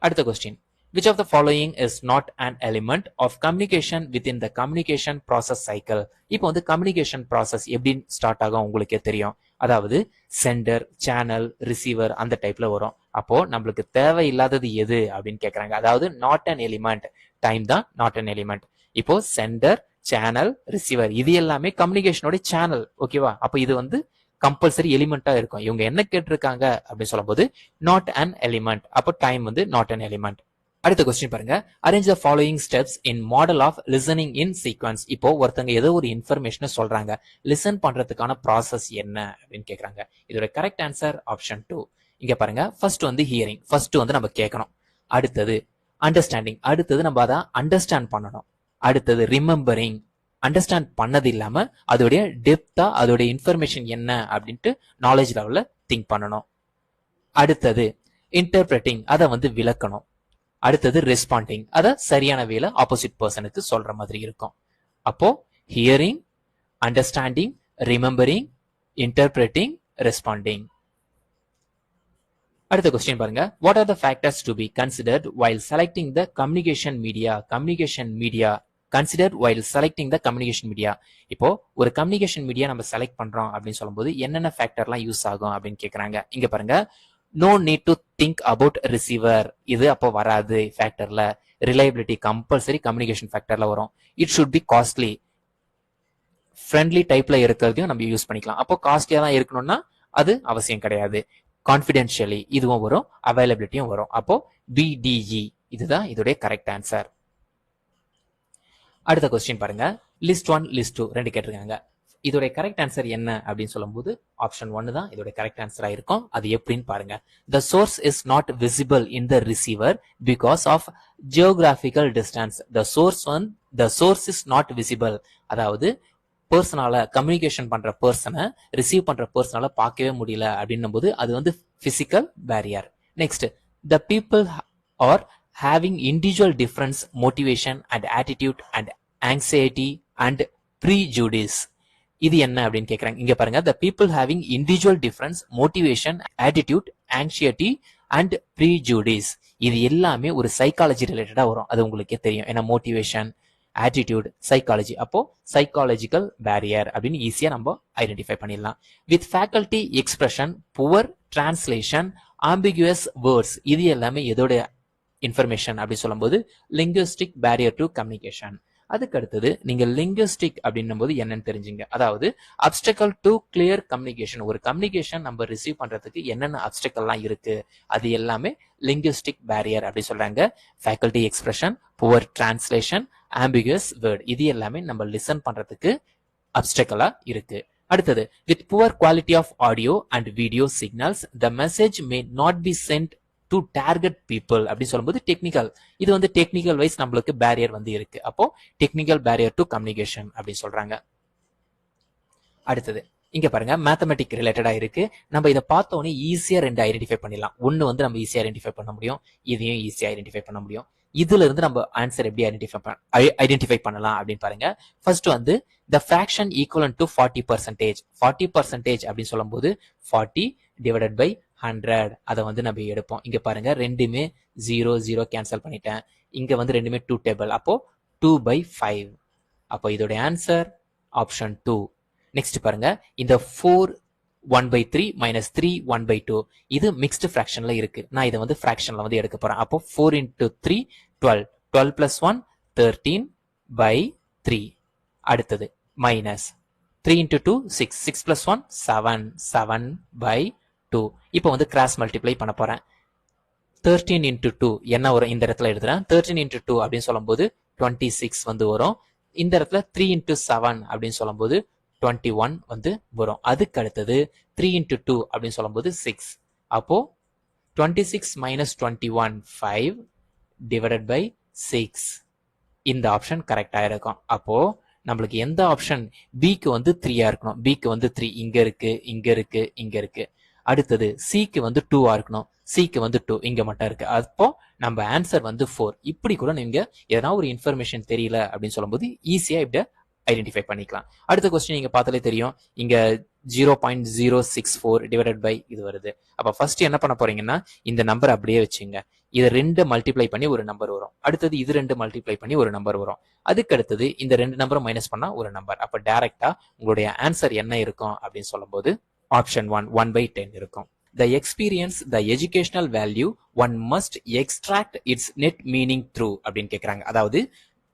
அடுத்த question, which of the following is not an element of communication within the communication process cycle? இப்போ வந்து கம்யூனிகேஷன் ப்ராசஸ் எப்படி ஸ்டார்ட் ஆகும் உங்களுக்கே தெரியும். அதாவது சென்டர், சேனல், ரிசீவர் அந்த டைப்ல வரும். அப்போ நம்மளுக்கு தேவையில்லாதது எது அப்படின்னு கேட்கறாங்க. அதாவது நாட் அன் எலிமெண்ட். டைம் தான் நாட் அன் எலிமெண்ட். இப்போ சென்டர், சேனல், ரிசீவர் இது எல்லாமே கம்யூனிகேஷனோட சேனல். ஓகேவா? அப்போ இது வந்து கம்பல்சரி எலிமெண்டா இருக்கும். இவங்க என்ன கேட்டிருக்காங்க அப்படின்னு சொல்லும்போது நாட் அன் எலிமெண்ட். அப்போ டைம் வந்து நாட் அன் எலிமெண்ட். அடுத்த கொஸ்டின் பாருங்க. Arrange the following steps in model of listening in sequence. இப்போ ஒருத்தங்க ஏதோ ஒரு இன்ஃபர்மேஷனை சொல்றாங்க, லிசன் பண்றதுக்கான ப்ராசஸ் என்ன அப்படின்னு கேட்கறாங்க. இதோட கரெக்ட் ஆன்சர் ஆப்ஷன் 2. இங்க பாருங்க, ஃபர்ஸ்ட் வந்து ஹியரிங், ஃபர்ஸ்ட் வந்து நம்ம கேட்கணும். அடுத்தது அண்டர்ஸ்டாண்டிங், அடுத்தது நம்ம அதை அண்டர்ஸ்டாண்ட் பண்ணணும். அடுத்தது ரிமெம்பரிங், அண்டர்ஸ்டாண்ட் பண்ணது இல்லாம அதோடைய டெப்தா அதோட இன்ஃபர்மேஷன் என்ன அப்படின்ட்டு நாலேஜ் லெவல்ல திங்க் பண்ணணும். அடுத்தது இன்டர்பிரட்டிங், அதை வந்து விளக்கணும். அடுத்தது ரெஸ்பாண்டிங், அத சரியான வேலை ஆப்போசிட் பர்சனுக்கு சொல்ற மாதிரி இருக்கும். அப்போ hearing, understanding, remembering, interpreting, responding. அடுத்த கொஸ்டின் பாருங்க. What are the factors to be considered while selecting the communication media? Communication media consider while selecting the communication media. இப்போ ஒரு கம்யூனிகேஷன் மீடியா நம்ம செலக்ட் பண்றோம் அப்படின்னு சொல்லும்போது என்னென்ன ஃபேக்டர்லாம் யூஸ் ஆகும் அப்படின்னு கேட்கறாங்க. இங்க பாருங்க, no need to think about receiver, இது அப்போ வராது ஃபேக்டர்ல. ரிலையபிலிட்டி கம்பல்சரி கம்யூனிகேஷன் ஃபேக்டர்ல வரும். It should be costly, friendly டைப்ல இருக்கிறதையும் நம்ம யூஸ் பண்ணிக்கலாம். அப்போ காஸ்ட்லியா தான் இருக்கணும்னா அது அவசியம் கிடையாது. கான்ஃபிடென்ஷியலி இதுவும் வரும், அவைலபிலிட்டியும் வரும். அப்போ BDE இதுதான் இதோடைய கரெக்ட் ஆன்சர். அடுத்த கொஸ்டின் பாருங்க. லிஸ்ட் 1, லிஸ்ட் 2 ரெண்டு கேட்டிருக்காங்க. இதோட கரெக்ட் ஆன்சர் என்ன அப்படின்னு சொல்லும்போது ஆப்ஷன் 1 தான் இதோட கரெக்ட் ஆன்சரா இருக்கும். அது எப்படின்னு பாருங்க. The source is not visible in the receiver because of geographical distance. The source is not visible. அதாவது பர்சனால கம்யூனிகேஷன் பண்ற பர்சனை ரிசீவ் பண்ற பர்சனால பார்க்கவே முடியல அப்படின்னும் போது அது வந்து physical barrier. Next, the people are having individual difference motivation and attitude and anxiety and prejudice. இது என்ன அப்படின்னு கேக்குறாங்க. இங்க பாருங்க, the people having individual difference motivation attitude anxiety and prejudice இது எல்லாமே ஒரு சைக்காலஜி ரிலேட்டடா வரும். அது உங்களுக்கே தெரியும். ஏன்னா மோட்டிவேஷன், ஆட்டிடியூட், சைக்காலஜி. அப்போ சைக்காலஜிக்கல் பேரியர் அப்படின்னு ஈஸியா நம்ம ஐடென்டிஃபை பண்ணிடலாம். With faculty expression, poor translation, ambiguous words இது எல்லாமே எதோட இன்ஃபர்மேஷன் அப்படி சொல்லும்போது லிங்குவிஸ்டிக் பேரியர் டு கம்யூனிகேஷன். அதுக்கு அடுத்தது நீங்க லிங்குவிஸ்டிக் அப்படின்னும் போது என்னன்னு தெரிஞ்சுங்க. அதாவது அப்டக்கல் டு கிளியர் கம்யூனிகேஷன். ஒரு கம்யூனிகேஷன் நம்ம ரிசீவ் பண்றதுக்கு என்னென்ன அப்டக்கல்லாம் இருக்கு அது எல்லாமே லிங்குவிஸ்டிக் பேரியர் அப்படி சொல்றாங்க. Faculty expression, poor translation, ambiguous word இது எல்லாமே நம்ம லிசன் பண்றதுக்கு அப்டக்கலா இருக்கு. அடுத்தது, with poor quality of audio and video signals the message may not be sent to target people அப்படின்னு சொல்லும்போது டெக்னிக்கல். இது வந்து டெக்னிக்கல் வைஸ் நம்மளுக்கு பேரியர் வந்து இருக்கு. அப்போ டெக்னிக்கல் பேரியர் டு கம்யூனிகேஷன் அப்படி சொல்றாங்க. அடுத்தது இங்க பாருங்க, மேத்தமெட்டிக் ரிலேட்டடா இருக்கு. நம்ம இதை பார்த்தோன்னே ஈஸியா ரெண்டு ஐடென்டிஃபை பண்ணிடலாம். ஒன்னு வந்து நம்ம ஈஸியா ஐடென்டிஃபை பண்ண முடியும், இதையும் ஈஸியா ஐடென்டிஃபை பண்ண முடியும். இதுல இருந்து நம்ம ஆன்சர் எப்படி ஐடென்டிஃபை பண்ணலாம் அப்படின்னு பாருங்க. ஃபர்ஸ்ட் வந்து the fraction equivalent to 40%. 40% அப்படின்னு சொல்லும்போது 40 divided by 100 அதை வந்து நம்ம எடுப்போம். இங்க பாருங்க ரெண்டுமே 0 0 கேன்சல் பண்ணிட்டேன். இங்க வந்து ரெண்டுமே 2 டேபிள். அப்போ 2/5. அப்போ இதோட ஆன்சர் ஆப்ஷன் 2. நெக்ஸ்ட் பாருங்க, இந்த 4 1/3 minus 3 1/2 இது மிக்ஸ்டு ஃபிராக்ஷன்ல இருக்கு. நான் இதை வந்து ஃபிராக்ஷன்ல வந்து எடுக்க போறேன். அப்போ 4 into 3 12. 12 plus 1 13/3. அடுத்தது மைனஸ் 3 into 2 6. 6 plus 1 7. 7/2. இப்போ வந்து கிராஸ் மல்டிப்ளை பண்ண போறேன். 13 into 2 என்ன வரும் இந்த இடத்துல எழுதுறேன். 13 into 2 அப்படின்னு சொல்லும்போது 26 வந்து வரும். இந்த இடத்துல 3 into 7 அப்படின்னு சொல்லும்போது 21 வந்து வரும். அதுக்கு அடுத்தது 3 into 2 அப்படின்னு சொல்லும்போது 6. அப்போ 26 minus 21 5 divided by 6. இந்த ஆப்ஷன் கரெக்டா இருக்கும். அப்போ நம்மளுக்கு எந்த ஆப்ஷன் பிக்கு வந்து 3 இருக்கணும். பிக்கு வந்து 3 இங்க இருக்கு, இங்க இருக்கு, இங்க இருக்கு. அடுத்தது சிக்கு வந்து 2 இருக்கணும். சிக்கு வந்து 2 இங்க மட்டும் இருக்கு. அப்போ நம்ம ஆன்சர் வந்து 4. இப்படி கூட நீங்க எதனா ஒரு இன்ஃபர்மேஷன் தெரியல அப்படின்னு சொல்லும்போது ஈஸியா இப்படி ஐடென்டிஃபை பண்ணிக்கலாம். அடுத்த கொஸ்டின் நீங்க பார்த்தாலே தெரியும். இங்க 0.064 டிவைடட் பை இது வருது. அப்ப ஃபர்ஸ்ட் என்ன பண்ண போறீங்கன்னா இந்த நம்பர் அப்படியே வச்சுங்க. இதை 2 மல்டிப்ளை பண்ணி ஒரு நம்பர் வரும். அடுத்தது இது 2 மல்டிப்ளை பண்ணி ஒரு நம்பர் வரும். அதுக்கு அடுத்தது இந்த 2 நம்பரை மைனஸ் பண்ணா ஒரு நம்பர். அப்ப டைரக்டா உங்களுடைய ஆன்சர் என்ன இருக்கும் அப்படின்னு சொல்லும்போது ஆப்ஷன் 1/10 இருக்கும். The experience, the educational value, one must extract its net meaning through அப்படின்னு கேக்குறாங்க. அதாவது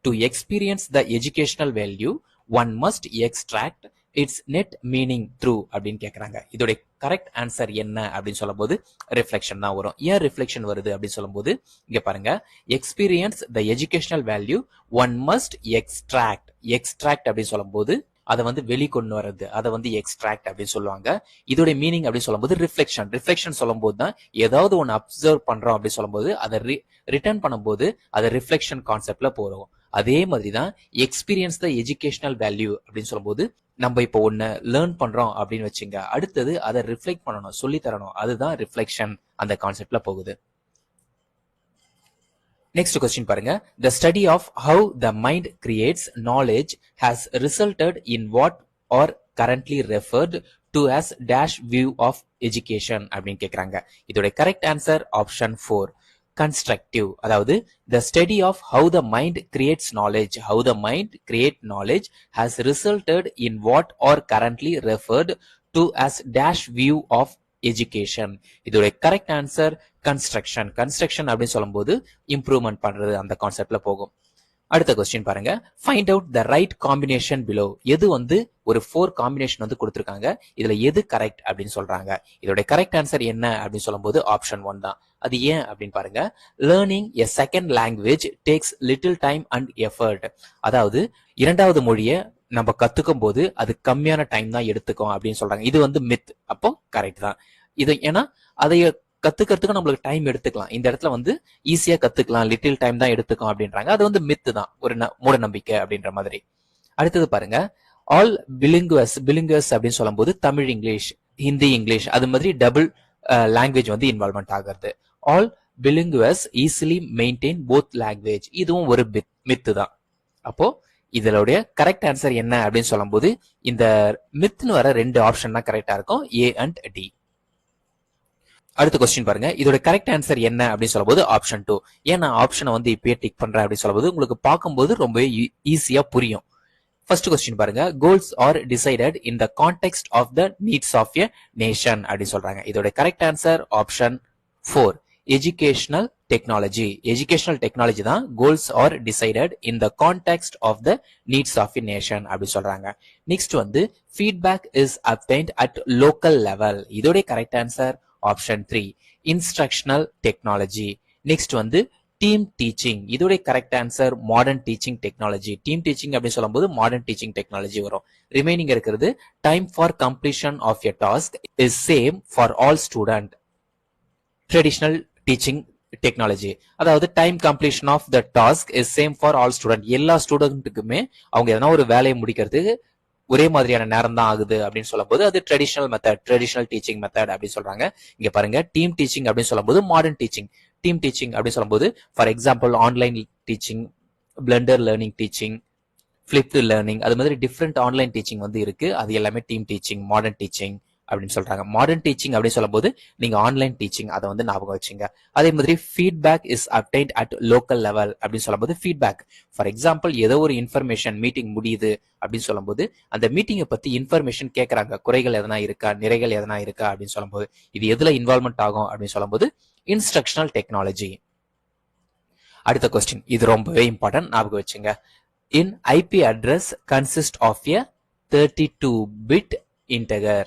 to experience the educational value, one must extract its net meaning through அப்படின்னு கேக்குறாங்க. இதோட கரெக்ட் ஆன்சர் என்ன அப்படின்னு சொல்லும்போது ரிஃப்ளெக்ஷன் தான் வரும். ஏன் ரிஃப்ளெக்ஷன் வருது அப்படின்னு சொல்லும்போது இங்க பாருங்க, experience the educational value one must extract. Extract அப்படின்னு சொல்லும்போது அதை வந்து வெளிக்கொண்டு வர்றது, அதை வந்து எக்ஸ்ட்ராக்ட் அப்படின்னு சொல்லுவாங்க. இதோட மீனிங் அப்படின்னு சொல்லும்போது ரிஃப்ளெக்ஷன். ரிஃப்ளெக்ஷன் சொல்லும்போது தான் ஏதாவது ஒன்று அப்சர்வ் பண்றோம் அப்படின்னு சொல்லும்போது அதை ரிட்டர்ன் பண்ணும்போது அதை ரிஃப்ளெக்ஷன் கான்செப்ட்ல போறோம். அதே மாதிரி தான் எக்ஸ்பீரியன்ஸ் த எஜுகேஷனல் வேல்யூ அப்படின்னு சொல்லும்போது நம்ம இப்போ ஒன்னு லேர்ன் பண்றோம் அப்படின்னு வச்சுங்க, அடுத்தது அதை ரிஃப்ளெக்ட் பண்ணணும், சொல்லி தரணும். அதுதான் ரிஃப்ளெக்ஷன் அந்த கான்செப்ட்ல போகுது. நெக்ஸ்ட் கொஸ்டின் பாருங்க. The study of how the mind creates knowledge has resulted in what are currently referred to as dash view of education அப்படின்னு கேக்குறாங்க. இதோட கரெக்ட் ஆன்சர் ஆப்ஷன் 4, constructive. அதாவது the study of how the mind creates knowledge, how the mind create knowledge has resulted in what are currently referred to as dash view of education. இதோட கரெக்ட் ஆன்சர் கன்ஸ்ட்ரக்ஷன். கன்ஸ்ட்ரக்ஷன் அப்படின்னு சொல்லும்போது இம்ப்ரூவ்மெண்ட் பண்றது அந்த கான்செப்ட்ல போகும். அடுத்த கொஸ்டின் பாருங்க. Find out the right combination below. எது வந்து ஒரு 4 காம்பினேஷன் வந்து கொடுத்திருக்காங்க, இதுல எது கரெக்ட் அப்படின்னு சொல்றாங்க. இதோட கரெக்ட் ஆன்சர் என்ன அப்படின்னு சொல்லும்போது ஆப்ஷன் 1 தான். அது ஏன் அப்படின்னு பாருங்க. Learning a second language takes little time and effort. அதாவது இரண்டாவது மொழியை நம்ம கத்துக்கும் போது அது கம்மியான டைம் தான் எடுத்துக்கும் அப்படின்னு சொல்றாங்க. இது வந்து மித். அப்போ கரெக்ட் தான் இது. ஏன்னா அதை கத்துக்கிறதுக்கு நம்மளுக்கு டைம் எடுத்துக்கலாம். இந்த இடத்துல வந்து ஈஸியா கத்துக்கலாம், லிட்டில் டைம் தான் எடுத்துக்கும் அப்படின்றாங்க. அது வந்து மித்து தான், ஒரு மூட நம்பிக்கை அப்படின்ற மாதிரி. அடுத்தது பாருங்க. ஆல் பிலிங்குவஸ். பிலிங்குவஸ் அப்படின்னு சொல்லும்போது தமிழ் இங்கிலீஷ், ஹிந்தி இங்கிலீஷ், அது மாதிரி டபுள் லாங்குவேஜ் வந்து இன்வால்வ்மெண்ட் ஆகிறது. All bilinguals easily maintain both language. இதுவும் ஒரு மித்து தான். அப்போ இதனுடைய கரெக்ட் ஆன்சர் என்ன அப்படின்னு சொல்லும்போது இந்த மித்னு வர 2 ஆப்ஷன் தான் கரெக்டா இருக்கும், ஏ அண்ட் டி. அடுத்த கொஸ்டின் பாருங்க. இதோட கரெக்ட் ஆன்சர் என்ன அப்படின்னு சொல்லும்போது ஆப்ஷன் 2. ஏன் நான் ஆப்ஷனை வந்து இப்பயே டிக் பண்றேன் அப்படின்னு சொல்லும்போது உங்களுக்கு பார்க்கும்போது ரொம்பவே ஈஸியா புரியும். ஃபர்ஸ்ட் கொஸ்டின் பாருங்க. Goals are decided in the context of the needs of a nation அப்படின்னு சொல்றாங்க. இதோட correct answer option 4, educational technology. Educational technology தான் goals are decided in the context of the needs of a nation அப்படின்னு சொல்றாங்க. நெக்ஸ்ட் வந்து feedback is obtained at local level. இதோட correct answer option 3, instructional technology. Next வந்து டீம் டீச்சிங். இதோட correct answer modern teaching technology. Team teaching அப்படின்னு சொல்லும்போது மாடர்ன் டீச்சிங் டெக்னாலஜி வரும். ரிமைனிங் இருக்கிறது time for completion of a task is same for all student. Traditional teaching technology, அதாவது time completion of the task is same for all student. எல்லா ஸ்டூடெண்ட்டுக்குமே அவங்க எதனா ஒரு வேலையை முடிக்கிறதுக்கு ஒரே மாதிரியான நேரம் தான் ஆகுது அப்படின்னு சொல்லும்போது அது traditional method, traditional teaching method அப்படின்னு சொல்றாங்க. இங்க பாருங்க, டீம் டீச்சிங் அப்படின்னு சொல்லும்போது மாடர்ன் டீச்சிங். டீம் டீச்சிங் அப்படின்னு சொல்லும்போது for example online teaching, blender learning teaching, flipped learning, அது மாதிரி டிஃப்ரெண்ட் ஆன்லைன் டீச்சிங் வந்து இருக்கு. அது எல்லாமே டீம் டீச்சிங், மாடர்ன் டீச்சிங் அப்படின்னு சொல்றாங்க. மாடர்ன் டீச்சிங் அப்படின்னு சொல்லும்போது நீங்க ஆன்லைன் டீச்சிங் அதை வந்து ஞாபகம் வச்சுங்க. அதே மாதிரி feedback is obtained at local level அப்படின்னு சொல்லும்போது ஃபீட்பேக், ஃபார் எக்ஸாம்பிள் ஏதோ ஒரு இன்ஃபர்மேஷன் மீட்டிங் முடியுது அப்படின்னு சொல்லும்போது அந்த மீட்டிங்கை பத்தி இன்ஃபர்மேஷன் கேட்கறாங்க, குறைகள் எதனா இருக்கா, நிறைகள் எதனா இருக்கா அப்படின்னு சொல்லும்போது இது எதுல இன்வால்வ்மெண்ட் ஆகும் அப்படின்னு சொல்லும்போது இன்ஸ்ட்ரக்ஷனல் டெக்னாலஜி. அடுத்த கொஸ்டின், இது ரொம்பவே இம்பார்ட்டன்ட், ஞாபகம் வச்சுங்க. In IP address consist of a 32-bit integer.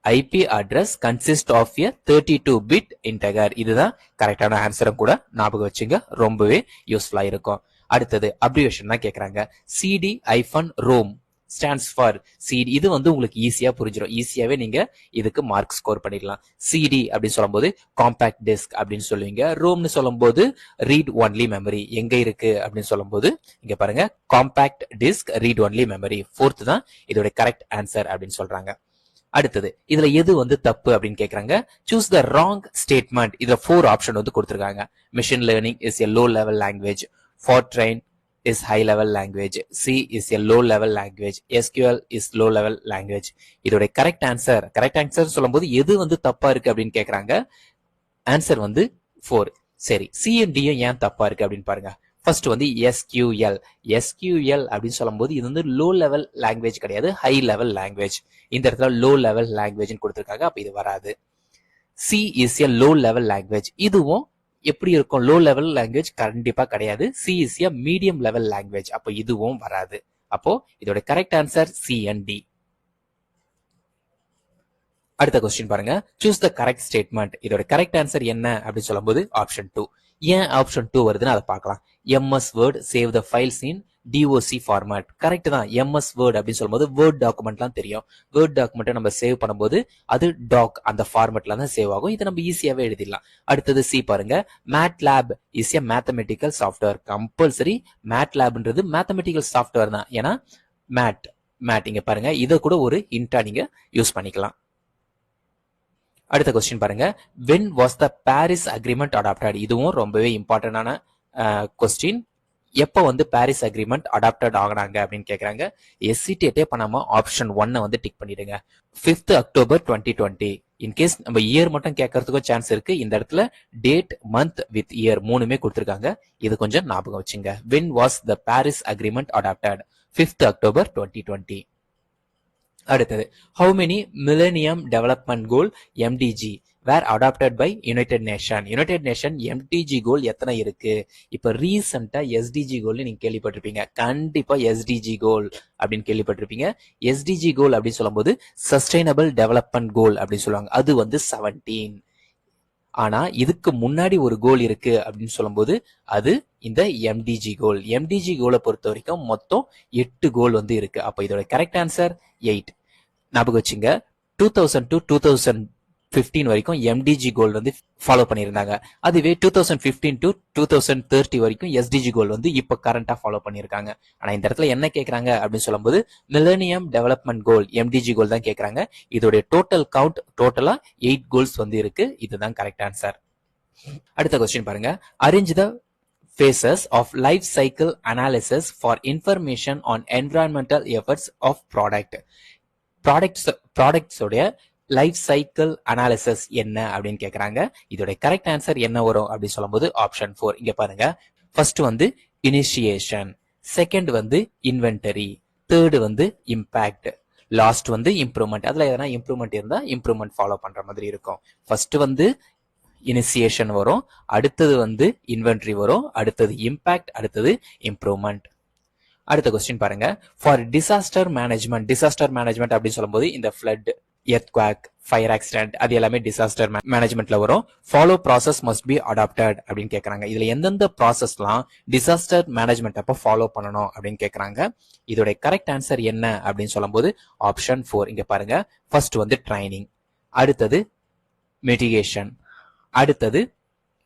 IP address consist of a 32-bit integer. இதுதான் கரெக்டான ஆன்சரும் கூட, ஞாபகம் வச்சுங்க, ரொம்பவே யூஸ்ஃபுல்லா இருக்கும். அடுத்தது அப்ரிவேஷன் தான் கேக்குறாங்க. CD-ROM stands for CD. இது வந்து உங்களுக்கு ஈஸியா புரிஞ்சிடும். ஈஸியாவே நீங்க இதுக்கு மார்க் ஸ்கோர் பண்ணிடலாம். CD அப்படின்னு சொல்லும்போது காம்பாக்ட் டிஸ்க் அப்படின்னு சொல்லுவீங்க. ரோம்னு சொல்லும்போது ரீட் ஒன்லி மெமரி. எங்க இருக்கு அப்படின்னு சொல்லும்போது இங்க பாருங்க, compact disk read only memory. Fourth தான் இதோட கரெக்ட் ஆன்சர் அப்படின்னு சொல்றாங்க. அடுத்தது இதுல எது வந்து தப்பு அப்படின்னு கேக்குறாங்க. Choose the wrong statement. இதுல 4 ஆப்ஷன் வந்து கொடுத்திருக்காங்க. Machine learning is a low level language. Fortran is high level language. C is a low level language. SQL is low level language. இதோட கரெக்ட் ஆன்சர் சொல்லும்போது எது வந்து தப்பா இருக்கு அப்படின்னு கேக்குறாங்க. ஆன்சர் வந்து 4. சரி, C and D ஏன் தப்பா இருக்கு அப்படின்னு பாருங்க. ஃபர்ஸ்ட் வந்து SQL அப்படின்னு சொல்லும்போது இது வந்து லோ லெவல் லாங்குவேஜ் கிடையாது, ஹை லெவல் லாங்குவேஜ். இந்த இடத்துல லோ லெவல் லாங்குவேஜ் கொடுத்திருக்காங்க, அப்ப இது வராது. C is a low level language. இதுவும் எப்படி இருக்கும்? லோ லெவல் லாங்குவேஜ் கண்டிப்பா கிடையாது. C is a medium level language. அப்போ இதுவும் வராது. அப்போ இதோட correct answer C and D. அடுத்த கொஸ்டின் பாருங்க. Choose the correct statement. இதோட கரெக்ட் ஆன்சர் என்ன அப்படின்னு சொல்லும்போது ஆப்ஷன் 2. ஏன் ஆப்ஷன் 2 வருதுன்னு அதை பார்க்கலாம். MS Word save the files in DOC format. Correct தான். MS Word அப்படின்னு சொல்லும்போது வேர்ட் டாக்குமெண்ட்லாம் தெரியும். வேர்ட் டாக்குமெண்ட்டை நம்ம சேவ் பண்ணும்போது அது டாக் அந்த ஃபார்மேட்ல தான் சேவ் ஆகும். இதை நம்ம ஈஸியாவே எழுதிடலாம். அடுத்தது C பாருங்க. MATLAB is a mathematical software. Compulsory MATLABன்றது மேத்தமெட்டிக்கல் சாஃப்ட்வேர் தான். ஏன்னா மேட் இங்க பாருங்க, இதை கூட ஒரு ஹிண்டா நீங்க யூஸ் பண்ணிக்கலாம். அடுத்த கொஸ்டின் பாருங்க. when was the Paris agreement adopted? இதுவும் ரொம்பவே இம்பார்ட்டன்டான கொஸ்டின். எப்போ வந்து பாரிஸ் அக்ரிமெண்ட் அடாப்டட் ஆகினாங்க அப்படின்னு கேட்கறாங்க. எஸ்சிடேட்டே பண்ணாம ஆப்ஷன் 1 வந்து டிக் பண்ணிடுங்க. 5th October 2020. இன்கேஸ் நம்ம இயர் மட்டும் கேட்கறதுக்கும் சான்ஸ் இருக்கு. இந்த இடத்துல டேட், மந்த் வித் இயர் மூணுமே கொடுத்திருக்காங்க. இது கொஞ்சம் ஞாபகம் வச்சுங்க. when was the Paris agreement adopted? 5th October 2020. அடுத்தது how many millennium development goal MDG were adopted by United Nation MDG goal எத்தனை இருக்கு? இப்ப ரீசெண்டா SDG goal நீங்க கேள்விப்பட்டிருப்பீங்க. கண்டிப்பா SDG goal அப்படின்னு கேள்விப்பட்டிருப்பீங்க. SDG goal அப்படின்னு சொல்லும்போது சஸ்டைனபிள் டெவலப்மெண்ட் கோல் அப்படின்னு சொல்லுவாங்க. அது வந்து 17. ஆனா இதுக்கு முன்னாடி ஒரு கோல் இருக்கு அப்படின்னு சொல்லும்போது அது இந்த MDG கோல். MDG கோலை பொறுத்த வரைக்கும் மொத்தம் 8 கோல் வந்து இருக்கு. அப்ப இதோட கரெக்ட் ஆன்சர் 8. ஞாபகம் வச்சுங்க. 2000 to 2015 வரைக்கும் MDG கோல் வந்து ஃபாலோ பண்ணியிருந்தாங்க. அதுவே 2015 to 2030 வரைக்கும் SDG கோல் வந்து இப்ப கரண்டா ஃபாலோ பண்ணியிருக்காங்க. ஆனா இந்த இடத்துல என்ன கேட்கறாங்க அப்படின்னு சொல்லும்போது மில்லேனியம் டெவலப்மெண்ட் கோல் MDG கோல் தான் கேட்கறாங்க. இதோட டோட்டல் கவுண்ட் டோட்டலா 8 கோல்ஸ் வந்து இருக்கு. இதுதான் கரெக்ட் ஆன்சர். அடுத்த கொஸ்டின் பாருங்க. Arrange the phases of life cycle analysis for information on environmental efforts of products உடைய லைஃப் சைக்கிள் அனாலிசிஸ் என்ன அப்படின்னு கேக்குறாங்க. இதோட கரெக்ட் ஆன்சர் என்ன வரும் அப்படின்னு சொல்லும்போது ஆப்ஷன் 4. இங்க பாருங்க. ஃபர்ஸ்ட் வந்து இனிஷியேஷன், செகண்ட் வந்து இன்வென்டரி, தேர்டு வந்து இம்பாக்ட், லாஸ்ட் வந்து இம்ப்ரூவ்மெண்ட். அதுல எதனா இம்ப்ரூவ்மெண்ட் இருந்தா இம்ப்ரூவ்மெண்ட் ஃபாலோ பண்ற மாதிரி இருக்கும். ஃபர்ஸ்ட் வந்து இனிஷியேஷன் வரும், அடுத்தது வந்து இன்வென்டரி வரும், அடுத்தது இம்பாக்ட், அடுத்தது இம்ப்ரூவ்மெண்ட். அடுத்த கொஸ்டின் பாருங்க. ஃபார் டிசாஸ்டர் மேனேஜ்மெண்ட் அப்படின்னு சொல்லும்போது இந்த ஃபிளட், எர்த்குவேக், ஃபயர் ஆக்சிடென்ட் அது எல்லாமே டிசாஸ்டர் மேனேஜ்மெண்ட்ல வரும். Follow process must be adapted அப்படின்னு கேட்கறாங்க. இதுல எந்தெந்த ப்ராசஸ்லாம் டிசாஸ்டர் மேனேஜ்மெண்ட் அப்போ ஃபாலோ பண்ணணும் அப்படின்னு கேட்கறாங்க. இதோட கரெக்ட் ஆன்சர் என்ன அப்படின்னு சொல்லும்போது ஆப்ஷன் 4. இங்க பாருங்க. ஃபர்ஸ்ட் வந்து ட்ரைனிங், அடுத்தது மிட்டிகேஷன், அடுத்தது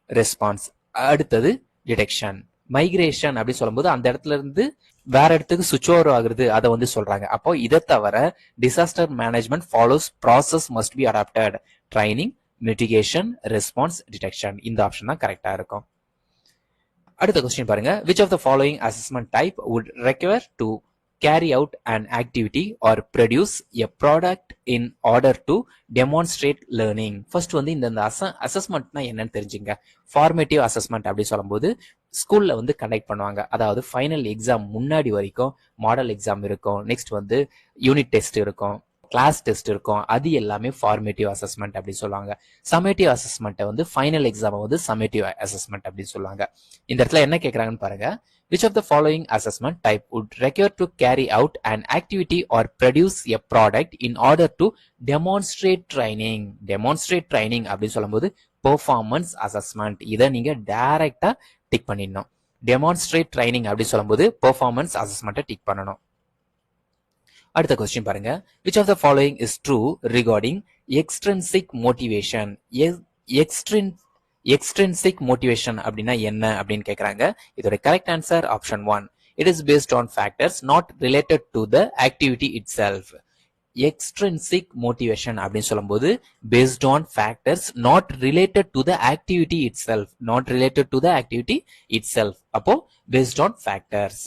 ரெஸ்பான்ஸ், அடுத்தது டிடெக்ஷன். மைக்ரேஷன் அப்படின்னு சொல்லும்போது அந்த இடத்துல இருந்து வேற இடத்துக்கு சுவிட்ச் ஓவர் ஆகுறது அதை வந்து சொல்றாங்க. அப்போ இதை தவிர disaster management follows process must be adapted. Training, mitigation, response, detection. இந்த ஆப்ஷன் தான் கரெக்டா இருக்கும். அடுத்த கொஸ்டின் பாருங்க. which of the following assessment type would require to carry out an activity or produce a product in order to demonstrate learning? First வந்து இந்த அசஸ்மெண்ட்னா என்னன்னு தெரிஞ்சுங்க. ஃபார்மேட்டிவ் அசஸ்மெண்ட் அப்படி சொல்லும்போது ஸ்கூல்ல வந்து கண்டக்ட் பண்ணுவாங்க. அதாவது ஃபைனல் எக்ஸாம் முன்னாடி வரைக்கும் மாடல் எக்ஸாம் இருக்கும், நெக்ஸ்ட் வந்து யூனிட் டெஸ்ட் இருக்கும், கிளாஸ் டெஸ்ட் இருக்கும். அது எல்லாமே ஃபார்மேட்டிவ் அசஸ்மெண்ட் அப்படி சொல்லுவாங்க. சம்மேட்டிவ் அசஸ்மெண்ட்டை வந்து ஃபைனல் எக்ஸாம் வந்து சம்மேட்டிவ் அசஸ்மெண்ட் அப்படின்னு சொல்லுவாங்க. இந்த இடத்துல என்ன கேட்கறாங்கன்னு பாருங்க. which of the following assessment type would require to carry out an activity or produce a product in order to demonstrate training? அப்படின்னு சொல்லும்போது பெர்ஃபார்மன்ஸ் அசஸ்மெண்ட். இதை நீங்க டைரக்டா டிக் பண்ணிடணும். டெமான்ஸ்ட்ரேட் ட்ரைனிங் அப்படின்னு சொல்லும்போது பெர்ஃபார்மன்ஸ் அசஸ்மெண்ட்டை டிக் பண்ணணும். அடுத்த கொஸ்டின் பாருங்க. Which of the following is true regarding extrinsic motivation? Extrinsic motivation அப்படின்னா என்ன அப்படின்னு கேட்கறாங்க. இதோட correct answer option 1. It is based on factors not related to the activity itself. Extrinsic motivation அப்படின்னு சொல்லும்போது based on factors not related to the activity itself. Not related to the activity itself. அப்போ பேஸ்ட் ஆன் ஃபேக்டர்ஸ்.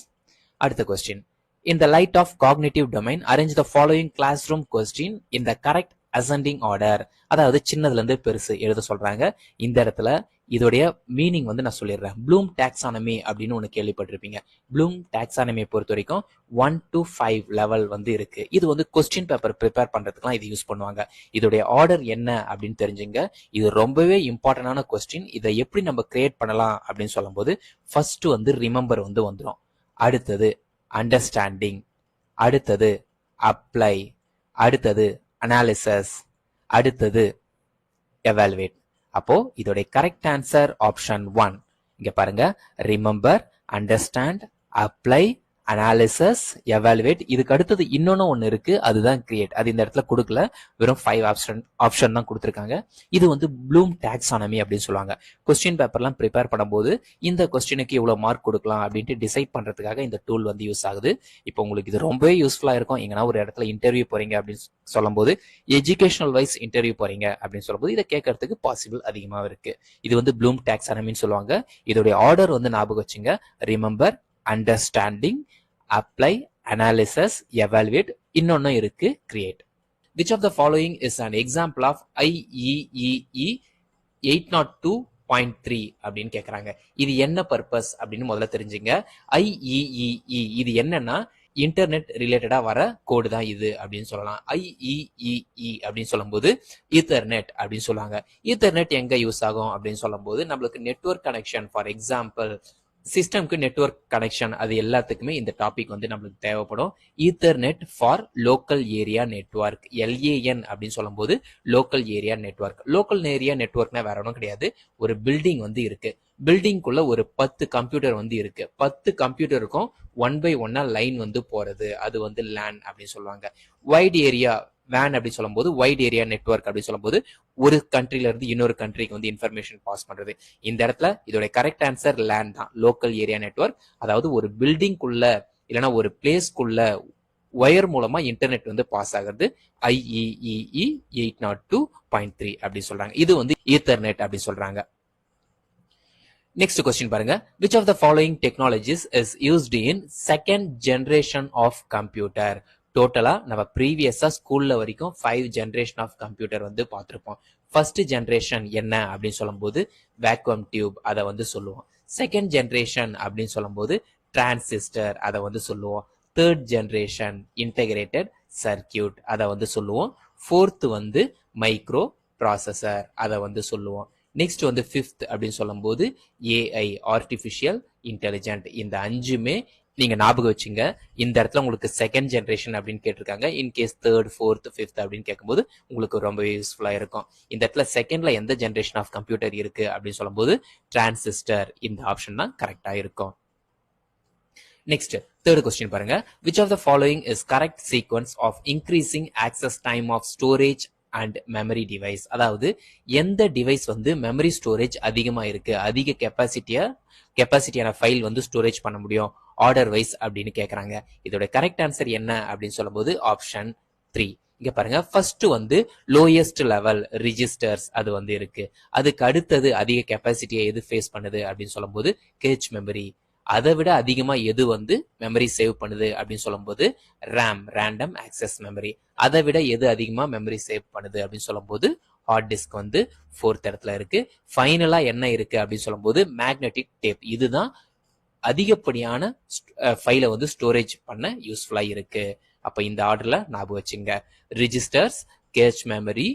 அடுத்த question. In the light of cognitive domain, arrange the following classroom question in the correct ascending order. அதாவது சின்னதுல இருந்து பெருசு எழுத சொல்றாங்க. இந்த இடத்துல இதோடைய மீனிங் வந்து நான் சொல்லிடுறேன். ப்ளூம் டாக்ஸானமி அப்படின்னு ஒன்று கேள்விப்பட்டிருப்பீங்க. ப்ளூம் டாக்ஸானமியை பொறுத்த வரைக்கும் 1 to 5 லெவல் வந்து இருக்கு. இது வந்து கொஸ்டின் பேப்பர் ப்ரிப்பேர் பண்றதுக்குலாம் இது யூஸ் பண்ணுவாங்க. இதோடைய ஆர்டர் என்ன அப்படின்னு தெரிஞ்சுங்க. இது ரொம்பவே இம்பார்ட்டன்டான கொஸ்டின். இதை எப்படி நம்ம கிரியேட் பண்ணலாம் அப்படின்னு சொல்லும்போது ஃபர்ஸ்ட் வந்து ரிமெம்பர் வந்து வந்துடும். அடுத்தது அண்டர்ஸ்டாண்டிங், அடுத்தது அப்ளை, அடுத்தது அனாலிசிஸ், அடுத்தது எவாலுவேட். அப்போ இதோட கரெக்ட் ஆன்சர் ஆப்ஷன் 1. இங்க பாருங்க, remember, understand, apply, analysis, evaluate. இதுக்கு அடுத்தது இன்னொன்னு ஒன்னு இருக்கு, அதுதான் கிரியேட். அது இந்த இடத்துல கொடுக்கல, வெறும் 5 ஆப்ஷன் தான் கொடுத்துருக்காங்க. இது வந்து ப்ளூம் டாக்ஸானமி அப்படின்னு சொல்லுவாங்க. கொஸ்டின் பேப்பர்லாம் ப்ரிப்பேர் பண்ணும்போது இந்த கொஸ்டினுக்கு இவ்வளவு மார்க் கொடுக்கலாம் அப்படின்ட்டு டிசைட் பண்றதுக்காக இந்த டூல் வந்து யூஸ் ஆகுது. இப்போ உங்களுக்கு இது ரொம்பவே யூஸ்ஃபுல்லா இருக்கும். எங்கன்னா ஒரு இடத்துல இன்டர்வியூ போறீங்க அப்படின்னு சொல்லும்போது, எஜுகேஷனல் வைஸ் இன்டர்வியூ போறீங்க அப்படின்னு சொல்லும்போது இதை கேட்கறதுக்கு பாசிபிள் அதிகமாக இருக்கு. இது வந்து ப்ளூம் டாக்ஸானமின்னு சொல்லுவாங்க. இதோடைய ஆர்டர் வந்து ஞாபகம் வச்சுங்க. Remember, understanding, apply, analysis, evaluate, இன்னொன்னு இருக்கு create. Which of the following is an example of IEEE 802.3 அப்படின்னு கேக்குறாங்க. இது என்ன பர்பஸ் அப்படின்னு முதல்ல தெரிஞ்சுங்க. IEEE இது என்னன்னா இன்டர்நெட் ரிலேட்டடா வர கோடு தான் இது அப்படின்னு சொல்லலாம். IEEE அப்படின்னு சொல்லும்போது ஈத்தர்நெட் அப்படின்னு சொல்லுவாங்க. ஈத்தர்நெட் எங்க யூஸ் ஆகும் அப்படின்னு சொல்லும்போது நம்மளுக்கு நெட்வொர்க் கனெக்ஷன், ஃபார் எக்ஸாம்பிள் சிஸ்டம்க்கு நெட்வொர்க் கனெக்ஷன், அது எல்லாத்துக்குமே இந்த டாபிக் வந்து நம்மளுக்கு தேவைப்படும். Ethernet for local area network, LAN அப்படின்னு சொல்லும்போது local area network. Local area நெட்வொர்க்னா வேற ஒன்றும் கிடையாது. ஒரு பில்டிங் வந்து இருக்கு, பில்டிங்குள்ள ஒரு 10 கம்ப்யூட்டர் வந்து இருக்கு. 10 கம்ப்யூட்டருக்கும் 1 by 1 லைன் வந்து போறது, அது வந்து LAN அப்படின்னு சொல்லுவாங்க. வைட் ஏரியா வேன் அப்படி சொல்லும்போது வைட் ஏரியா நெட்வொர்க் அப்படி சொல்லும்போது ஒரு கண்ட்ரில இருந்து இன்னொரு கண்ட்ரிக்கு வந்து இன்ஃபர்மேஷன் பாஸ் பண்றது. இந்த இடத்துல இதோட கரெக்ட் ஆன்சர் LAN தான், லோக்கல் ஏரியா நெட்வொர்க். அதாவது ஒரு பில்டிங்குள்ள இல்லைன்னா ஒரு பிளேஸ்க்குள்ள ஒயர் மூலமா இன்டர்நெட் வந்து பாஸ் ஆகுறது IEEE 802.3 அப்படி சொல்றாங்க. இது வந்து ஈத்தர்நெட் அப்படி சொல்றாங்க. நெக்ஸ்ட் கொஸ்டின் பாருங்க. which of the following technologies is used in second generation of computer? டோட்டலா நம்ம ப்ரீவியஸா ஸ்கூல்ல வரைக்கும் 5 ஜெனரேஷன் ஆஃப் கம்ப்யூட்டர் வந்து பார்த்திருப்போம். ஃபர்ஸ்ட் ஜெனரேஷன் என்ன அப்படின்னு சொல்லும்போது வேக்யூம் டியூப், அதை வந்து சொல்லுவோம். செகண்ட் ஜெனரேஷன் அப்படின்னு சொல்லும்போது டிரான்சிஸ்டர், அதை வந்து சொல்லுவோம். தேர்ட் ஜெனரேஷன் இன்டகிரேட்டட் சர்க்கியூட், அதை வந்து சொல்லுவோம். ஃபோர்த் வந்து மைக்ரோ ப்ராசஸர், அதை வந்து சொல்லுவோம். நெக்ஸ்ட் வந்து ஃபிஃப்த் அப்படின்னு சொல்லும்போது AI, ஆர்டிஃபிஷியல் இன்டெலிஜென்ட். இந்த 5மே நீங்க ஞாபகம் வச்சுங்க. இந்த இடத்துல உங்களுக்கு செகண்ட் ஜெனரேஷன் அப்படின்னு கேட்டிருக்காங்க. இன்கேஸ் தேர்ட், ஃபோர்த், ஃபிஃப்த் அப்படின்னு கேட்கும்போது உங்களுக்கு ரொம்ப யூஸ்ஃபுல்லா இருக்கும். இந்த இடத்துல செகண்ட்ல எந்த ஜெனரேஷன் ஆஃப் கம்ப்யூட்டர் இருக்கு அப்படின்னு சொல்லும்போது டிரான்சிஸ்டர், இந்த ஆப்ஷன் தான் கரெக்டா இருக்கும். நெக்ஸ்ட் தேர்ட் கொஸ்டின் பாருங்க. which of the following is correct sequence of increasing access time of storage and memory device? அதாவது எந்த டிவைஸ் வந்து மெமரி ஸ்டோரேஜ் அதிகமா இருக்கு, அதிக கெப்பாசிட்டியான ஃபைல் வந்து ஸ்டோரேஜ் பண்ண முடியும் ஆர்டர் வைஸ் அப்படின்னு கேக்குறாங்க. இதோட கரெக்ட் ஆன்சர் என்ன அப்படின்னு சொல்லும்போது ஆப்ஷன் 3. இங்க பாருங்க, ஃபர்ஸ்ட் வந்து லோயஸ்ட் லெவல் ரிஜிஸ்டர்ஸ், அது வந்து இருக்கு. அதுக்கு அடுத்தது அதிக கெப்பாசிட்டியை எது ஃபேஸ் பண்ணுது அப்படின்னு சொல்லும்போது கேச் மெமரி. அதை விட அதிகமா எது வந்து மெமரி சேவ் பண்ணுது அப்படின்னு சொல்லும்போது ரேம், ரேண்டம் ஆக்சஸ் மெமரி. அதை விட எது அதிகமா மெமரி சேவ் பண்ணுது அப்படின்னு சொல்லும்போது ஹார்ட் டிஸ்க் வந்து 4th இடத்துல இருக்கு. ஃபைனலா என்ன இருக்கு அப்படின்னு சொல்லும்போது மேக்னெட்டிக் டேப். இதுதான் அதிகப்படியான ஃபைலை வந்து ஸ்டோரேஜ் பண்ண யூஸ்ஃபுல்லா இருக்கு. அப்ப இந்த ஆர்டர்ல ஞாபகம் வச்சுங்க. Registers, cache memory,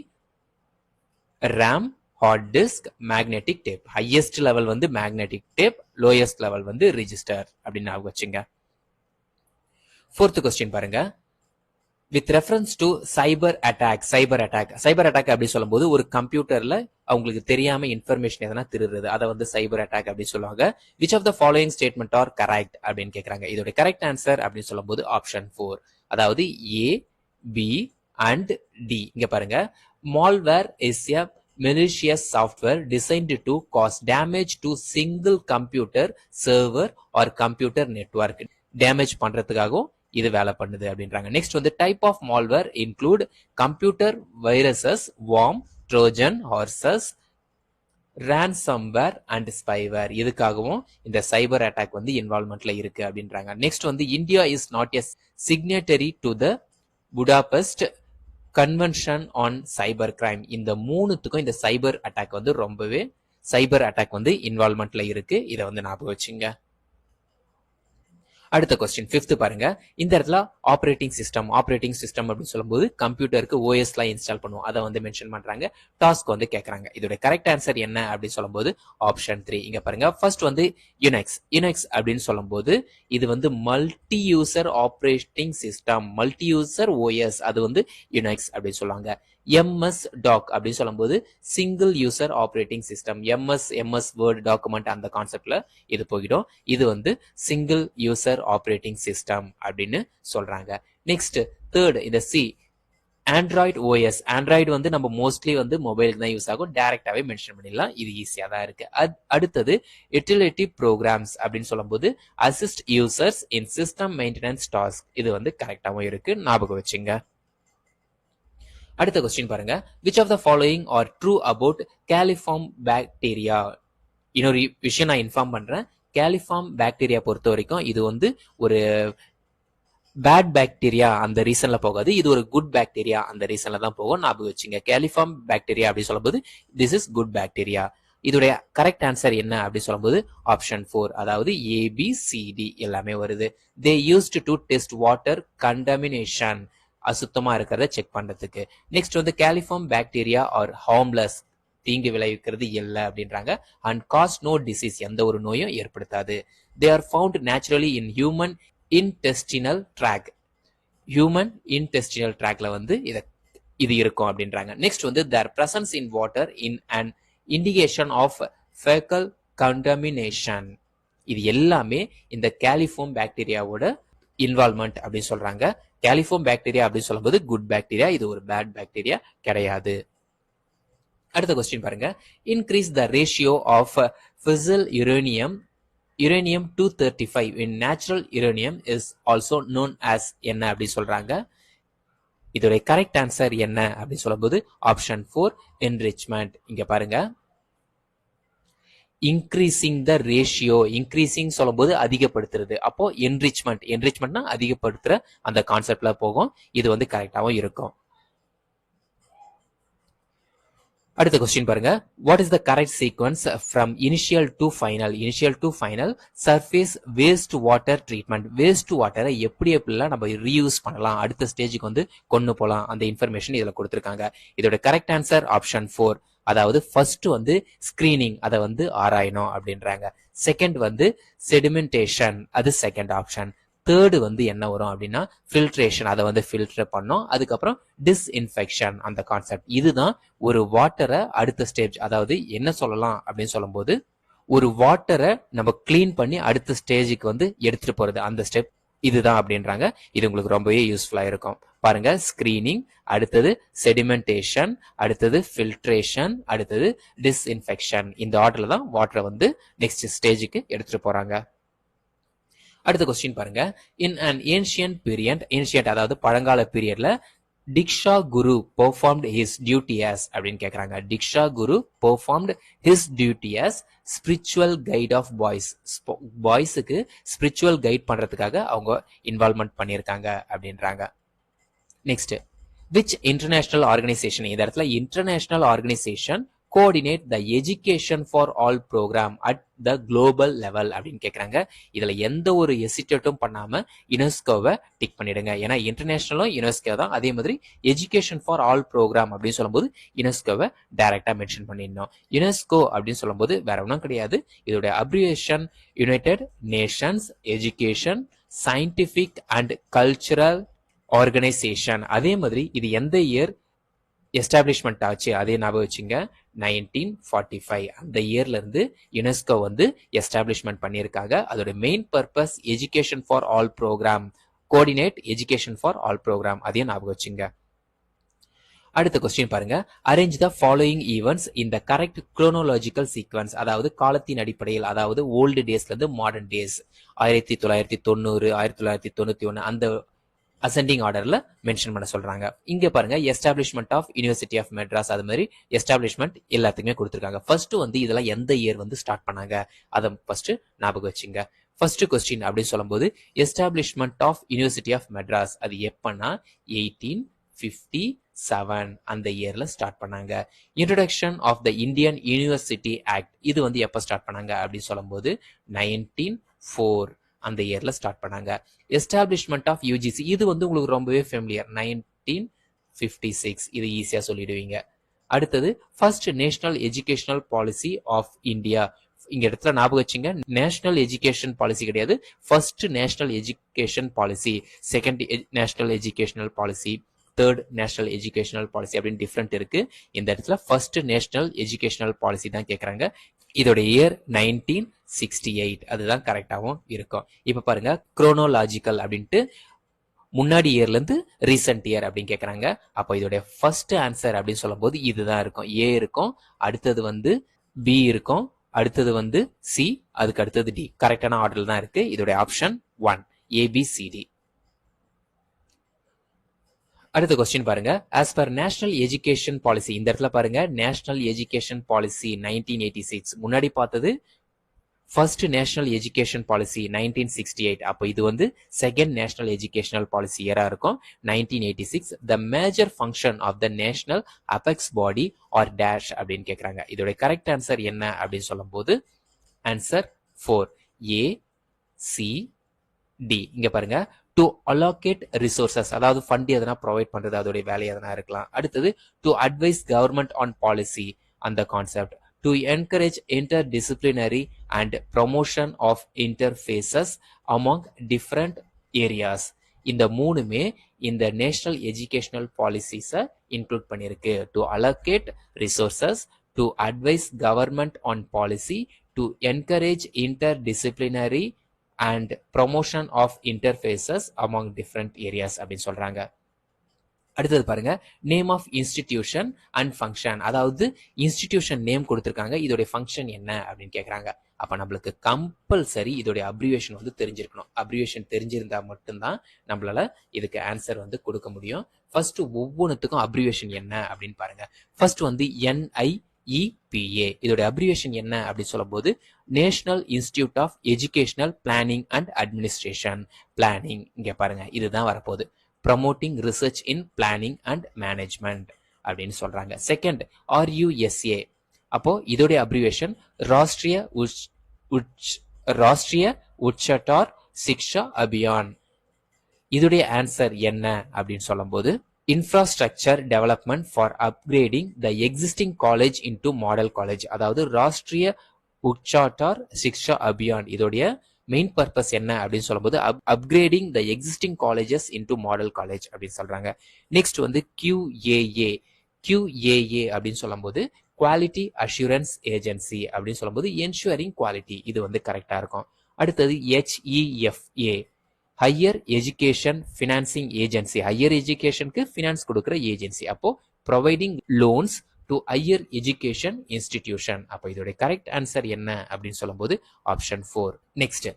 RAM, hard disk, magnetic tape. Highest level வந்து மேக்னெட்டிக் டேப், லோயஸ்ட் லெவல் வந்து ரிஜிஸ்டர் அப்படின்னு ஞாபகம் வச்சுங்க. 4th கொஸ்டின் பாருங்க. With reference to cyber attack அப்படி சொல்லும்போது ஒரு கம்ப்யூட்டர்ல அவங்களுக்கு தெரியாம இன்ஃபர்மேஷன் எதனா திருடுறது அதை வந்து சைபர் அட்டாக் அப்படின்னு சொல்லுவாங்க. Which of the following statement are correct அப்படின்னு கேட்கறாங்க. இதோட கரெக்ட் ஆன்சர் அப்படின்னு சொல்லும்போது ஆப்ஷன் 4, அதாவது ஏ, பி அண்ட் டி. இங்க பாருங்க, malware is a malicious software designed to cause damage to single computer server or computer network. Damage பண்றதுக்காகவும் இது வேலை பண்ணுது அப்படின்றாங்க. நெக்ஸ்ட் வந்து type of malware include computer viruses, worm, Trojan horses, ransomware and spyware. இதுக்காகவும் இந்த சைபர் அட்டாக் வந்து இன்வால்வ்மெண்ட்ல இருக்கு அப்படின்றாங்க. நெக்ஸ்ட் வந்து India is not a signatory to the Budapest convention on cyber crime. இந்த மூணுத்துக்கும் இந்த சைபர் அட்டாக் வந்து இன்வால்வ்மெண்ட்ல இருக்கு. இதை வந்து ஞாபகம் வச்சுங்க. அடுத்த கொஸ்டின் 5th பாருங்க. இந்த இடத்துல ஆப்ரேட்டிங் சிஸ்டம் அப்படின்னு சொல்லும்போது கம்ப்யூட்டருக்கு ஓஎஸ் எல்லாம் இன்ஸ்டால் பண்ணுவோம், அதை வந்து மென்ஷன் பண்றாங்க. டாஸ்க் வந்து கேட்கறாங்க. இதோட கரெக்ட் ஆன்சர் என்ன அப்படின்னு சொல்லும்போது ஆப்ஷன் 3. இங்க பாருங்க, ஃபர்ஸ்ட் வந்து யுனெக்ஸ் அப்படின்னு சொல்லும்போது இது வந்து multi user operating system, multi user OS, அது வந்து யுனெக்ஸ் அப்படின்னு சொல்லுவாங்க. எம்எஸ் டாக் அப்படின்னு சொல்லும்போது single user operating system, MS word document அந்த கான்செப்ட்ல இது போயிடும். இது வந்து சிங்கிள் யூசர் ஆப்ரேட்டிங் சிஸ்டம் அப்படின்னு சொல்றாங்க. நெக்ஸ்ட் தேர்ட் இந்த சி, ஆண்ட்ராய்டு ஓஎஸ். ஆண்ட்ராய்டு வந்து நம்ம மோஸ்ட்லி வந்து மொபைலுக்கு தான் யூஸ் ஆகும், டைரக்டாவே மென்ஷன் பண்ணிடலாம், இது ஈஸியா தான் இருக்கு. அடுத்தது யூட்டிலிட்டி ப்ரோக்ராம்ஸ் அப்படின்னு சொல்லும்போது அசிஸ்ட் யூசர்ஸ் இன் சிஸ்டம் மெயின்டெனன்ஸ் டாஸ்க். இது வந்து கரெக்டாவும் இருக்கு, ஞாபகம் வச்சுங்க. அடுத்த கொஸ்டின் பாருங்க, which of the following are true about coliform bacteria? இன்னொரு விஷயம் நான் இன்ஃபார்ம் பண்றேன். கேலிஃபார்ம் பாக்டீரியா பொறுத்த வரைக்கும் இது வந்து ஒரு பேட் பாக்டீரியா அந்த ரீசன்ல போகாது, இது ஒரு குட் பாக்டீரியா அந்த ரீசன்ல தான் போகும், ஞாபகம் வச்சுங்க. கேலிஃபார்ம் பாக்டீரியா அப்படி சொல்லும்போது திஸ் இஸ் குட் பாக்டீரியா. இதோடைய கரெக்ட் ஆன்சர் என்ன அப்படி சொல்லும்போது ஆப்ஷன் 4, அதாவது ஏபிசிடி எல்லாமே வருது. they used to test water contamination, அசுத்தமா இருக்கிறத செக் பண்றதுக்கு. நெக்ஸ்ட் வந்து கேலிஃபார்ம் பாக்டீரியா ஆர் ஹார்ம்லெஸ், தீங்கு விளைவிக்கிறது இல்லை அப்படின்றாங்க. அண்ட் காஸ் நோ டிசீஸ், எந்த ஒரு நோயும் ஏற்படுத்தாது. They are found naturally in human intestinal tract, human intestinal ட்ராக்ல வந்து இது இருக்கும் அப்படின்றாங்க. நெக்ஸ்ட் வந்து their presence in water in an indication of faecal contamination. இது எல்லாமே இந்த கேலிஃபார்ம் பாக்டீரியாவோட இன்வால்வ்மெண்ட் அப்படின்னு சொல்றாங்க. கேலிஃபார்ம் பாக்டீரியா அப்படின்னு சொல்லும்போது குட் பாக்டீரியா, இது ஒரு பேட் பாக்டீரியா கிடையாது. அடுத்த கொஸ்டின் பாருங்க, increase the ratio of fissile uranium 235 in natural uranium is also known as என்ன அப்படி சொல்றாங்க. இதோட கரெக்ட் ஆன்சர் என்ன அப்படி சொல்லும்போது ஆப்ஷன் 4, enrichment. இங்க பாருங்க, இன்க்ரீசிங் த ரேஷியோ, இன்க்ரீசிங் சொல்லும்போது அதிகப்படுத்துறது, அப்போ என்ரிச்மெண்ட்னா அதிகப்படுத்துற அந்த கான்செப்ட்ல போகும். இது வந்து கரெக்டாவும் இருக்கும். அடுத்த கொஸ்டின் பாருங்க, what is the correct sequence from initial to final surface waste water treatment. Waste வாட்டரை எப்படிலாம் நம்ம ரீயூஸ் பண்ணலாம், அடுத்த ஸ்டேஜுக்கு வந்து கொண்டு போகலாம், அந்த இன்ஃபர்மேஷன் இதுல கொடுத்துருக்காங்க. இதோட கரெக்ட் ஆன்சர் ஆப்ஷன் 4, அதாவது ஃபர்ஸ்ட் வந்து ஸ்கிரீனிங், அதை வந்து ஆராயணும் அப்படின்றாங்க. செகண்ட் வந்து செடிமெண்டேஷன், அது செகண்ட் ஆப்ஷன். தேர்டு வந்து என்ன வரும் அப்படின்னா ஃபில்ட்ரேஷன், அதை வந்து ஃபில்டர் பண்ணோம். அதுக்கப்புறம் டிஸ்இன்ஃபெக்ஷன் அந்த கான்செப்ட். இதுதான் ஒரு வாட்டரை அடுத்த ஸ்டேஜ், அதாவது என்ன சொல்லலாம் அப்படின்னு சொல்லும்போது ஒரு வாட்டரை நம்ம கிளீன் பண்ணி அடுத்த ஸ்டேஜுக்கு வந்து எடுத்துட்டு போறது, அந்த ஸ்டெப் இதுதான் அப்படின்றாங்க. இது உங்களுக்கு ரொம்பவே யூஸ்ஃபுல்லா இருக்கும். பாருங்க, ஸ்கிரீனிங், அடுத்தது செடிமெண்டேஷன், அடுத்தது ஃபில்ட்ரேஷன், அடுத்தது டிஸ்இன்ஃபெக்ஷன். இந்த ஆர்டர்ல தான் வாட்டரை வந்து நெக்ஸ்ட் ஸ்டேஜுக்கு எடுத்துட்டு போறாங்க. அடுத்த கொஸ்டின் பாருங்க, in an ancient period, ancient அதாவது பழங்கால பீரியட்ல diksha guru performed his duty as அப்படின்னு கேக்குறாங்க. Diksha guru performed his duty as spiritual guide of boys. பாய்ஸுக்கு ஸ்பிரிச்சுவல் கைட் பண்றதுக்காக அவங்க இன்வால்வ்மெண்ட் பண்ணியிருக்காங்க அப்படின்றாங்க. நெக்ஸ்ட், விச் இன்டர்நேஷனல் ஆர்கனைசேஷன், இந்த இடத்துல international organisation coordinate the education for all programme at the global level அப்படின்னு கேட்கறாங்க. இதுல எந்த ஒரு எசிட்டேட்டும் பண்ணாம யுனெஸ்கோவை டிக் பண்ணிடுங்க. ஏன்னா இன்டர்நேஷனலும் யுனெஸ்கோ தான், அதே மாதிரி எஜுகேஷன் ஃபார் ஆல் ப்ரோக்ராம் அப்படின்னு சொல்லும்போது யுனெஸ்கோவை டைரக்டா மென்ஷன் பண்ணிடணும். யுனெஸ்கோ அப்படின்னு சொல்லும்போது வேற ஒன்றும் கிடையாது, இதோட abbreviation United Nations education scientific and cultural organisation. அதே மாதிரி இது எந்த இயர் எஸ்டாப்ளிஷ்மெண்ட் ஆச்சு அதே ஞாபகம் வச்சுங்க 1945 அந்த இயர்ல இருந்து யுனெஸ்கோ வந்து எஸ்டாப்ளிஷ்மெண்ட் பண்ணியிருக்காங்க. அதோட main purpose education for all program, coordinate education for all program, அதையும் ஞாபகம் வச்சுங்க. அடுத்த கொஸ்டின் பாருங்க, arrange the following events in the correct chronological sequence, அதாவது காலத்தின் அடிப்படையில், அதாவது ஓல்டு டேஸ்ல இருந்து மாடர்ன் டேஸ் 1990 1991 அந்த அசெண்டிங் ஆர்டர்ல மென்ஷன் பண்ண சொல்றாங்க. இங்க பாருங்க establishment of university of Madras, அது மாதிரி எஸ்டாப்ளிஷ்மெண்ட் எல்லாத்துக்குமே கொடுத்துருக்காங்க. ஃபர்ஸ்ட் வந்து இதெல்லாம் எந்த இயர் வந்து ஸ்டார்ட் பண்ணாங்க அதை ஃபர்ஸ்ட் ஞாபகம் வச்சுங்க. ஃபர்ஸ்ட் கொஸ்டின் அப்படின்னு சொல்லும்போது establishment of university of Madras அது எப்பன்னா 1857 அந்த இயர்ல ஸ்டார்ட் பண்ணாங்க. Introduction of the Indian university act இது வந்து எப்ப ஸ்டார்ட் பண்ணாங்க அப்படின்னு சொல்லும்போது 1904 அந்த இயர்ல ஸ்டார்ட் பண்ணாங்க. எஸ்டாப்ளிஷ்மெண்ட் ஆஃப் யூஜிசி இது வந்து உங்களுக்கு ரொம்பவே ஃபெமிலியர், 1956 இது ஈஸியா சொல்லிடுவீங்க. அடுத்தது first national educational policy of India, இங்க இடத்துல ஞாபகம் வச்சுங்க நேஷனல் எஜுகேஷன் பாலிசி கிடையாது, first national education policy, second national educational policy, third national educational policy அப்படின்னு டிஃப்ரெண்ட் இருக்கு. இந்த இடத்துல ஃபர்ஸ்ட் நேஷனல் எஜுகேஷனல் பாலிசி தான் கேட்கறாங்க. இதோட இயர் 1968 அதுதான் கரெக்டாகவும் இருக்கும். இப்ப பாருங்க குரோனோலாஜிக்கல் அப்படின்ட்டு முன்னாடி இயர்ல இருந்து ரீசெண்ட் இயர் அப்படின்னு கேட்கறாங்க. அப்போ இதோட ஃபர்ஸ்ட் ஆன்சர் அப்படின்னு சொல்லும் போது இதுதான் இருக்கும். ஏ இருக்கும், அடுத்தது வந்து பி இருக்கும், அடுத்தது வந்து சி, அதுக்கு அடுத்தது டி. கரெக்டான ஆர்டர் தான் இருக்கு. இதோட ஆப்ஷன் 1 ஏபிசிடி. அடுத்த கொஸ்டின் பாருங்க, as per national education policy, இந்த இடத்துல பாருங்க நேஷனல் எஜுகேஷன் பாலிசி 1986, முன்னாடி பார்த்தது ஃபர்ஸ்ட் நேஷனல் எஜுகேஷன் பாலிசி 1968, அப்போ இது வந்து செகண்ட் நேஷனல் எஜுகேஷனல் பாலிசி இயரா இருக்கும் 1986. The major function of the national apex body are dash அப்படின்னு கேட்கறாங்க. இதோட கரெக்ட் ஆன்சர் என்ன அப்படின்னு சொல்லும் போது ஆன்சர் 4 ஏ சி டி. இங்க பாருங்க டு அலோகேட் ரிசோர்சஸ், அதாவது ஃபண்ட் எதனா ப்ரொவைட் பண்றது, அதோடைய வேலை எதனா இருக்கலாம். அடுத்தது to advise government on policy, அந்த concept. To encourage interdisciplinary and promotion of interfaces among different areas. இந்த மூணுமே இந்த நேஷனல் எஜுகேஷனல் பாலிசிஸை இன்க்ளூட் பண்ணிருக்கு. To allocate resources, to advise government on policy, to encourage interdisciplinary and promotion of interfaces among different areas அப்படின்னு சொல்றாங்க. அடுத்தது பாருங்க name of institution and function, அதாவது இன்ஸ்டிடியூஷன் நேம் கொடுத்திருக்காங்க, இதோட ஃபங்க்ஷன் என்ன அப்படின்னு கேட்கறாங்க. அப்ப நம்மளுக்கு கம்பல்சரி இதோட அப்ரிவேஷன் வந்து தெரிஞ்சிருக்கணும். அப்ரிவேஷன் தெரிஞ்சிருந்தா மட்டும்தான் நம்மளால இதுக்கு ஆன்சர் வந்து கொடுக்க முடியும். ஃபர்ஸ்ட் ஒவ்வொன்றுத்துக்கும் அப்ரிவேஷன் என்ன அப்படின்னு பாருங்க. ஃபர்ஸ்ட் வந்து NIEPA, இதோட அப்ரிவேஷன் என்ன அப்படின்னு சொல்லும் போது national institute of educational planning and administration. Planning இங்க பாருங்க இதுதான் வரப்போகுது, promoting research in planning and management அப்படின்னு சொல்றாங்க. செகண்ட் RUSA, அப்போ இதோடைய அப்ரிவேஷன் ராஷ்டிரிய உச்சட்டார் சிக்ஷா அபியான். இதோடைய ஆன்சர் என்ன அப்படின்னு சொல்லும் போது infrastructure development for upgrading the existing college into model college, அதாவது ராஷ்டிரிய உச்சாட்டார் சிக்ஷா அபியான் இதோடைய மெயின் பர்பஸ் என்ன அப்படின்னு சொல்லும்போது upgrading the existing colleges into model college அப்படின்னு சொல்றாங்க. நெக்ஸ்ட் வந்து QAA அப்படின்னு சொல்லும்போது குவாலிட்டி அஷூரன்ஸ் ஏஜென்சி அப்படின்னு சொல்லும்போது என்ஷூரிங் குவாலிட்டி, இது வந்து கரெக்டா இருக்கும். அடுத்தது HEFA higher education financing agency, higher எஜுகேஷனுக்கு ஃபினான்ஸ் கொடுக்குற ஏஜென்சி. அப்போ providing loans to higher education institution. அப்போ இதோட கரெக்ட் ஆன்சர் என்ன அப்படின்னு சொல்லும்போது ஆப்ஷன் 4. நெக்ஸ்ட்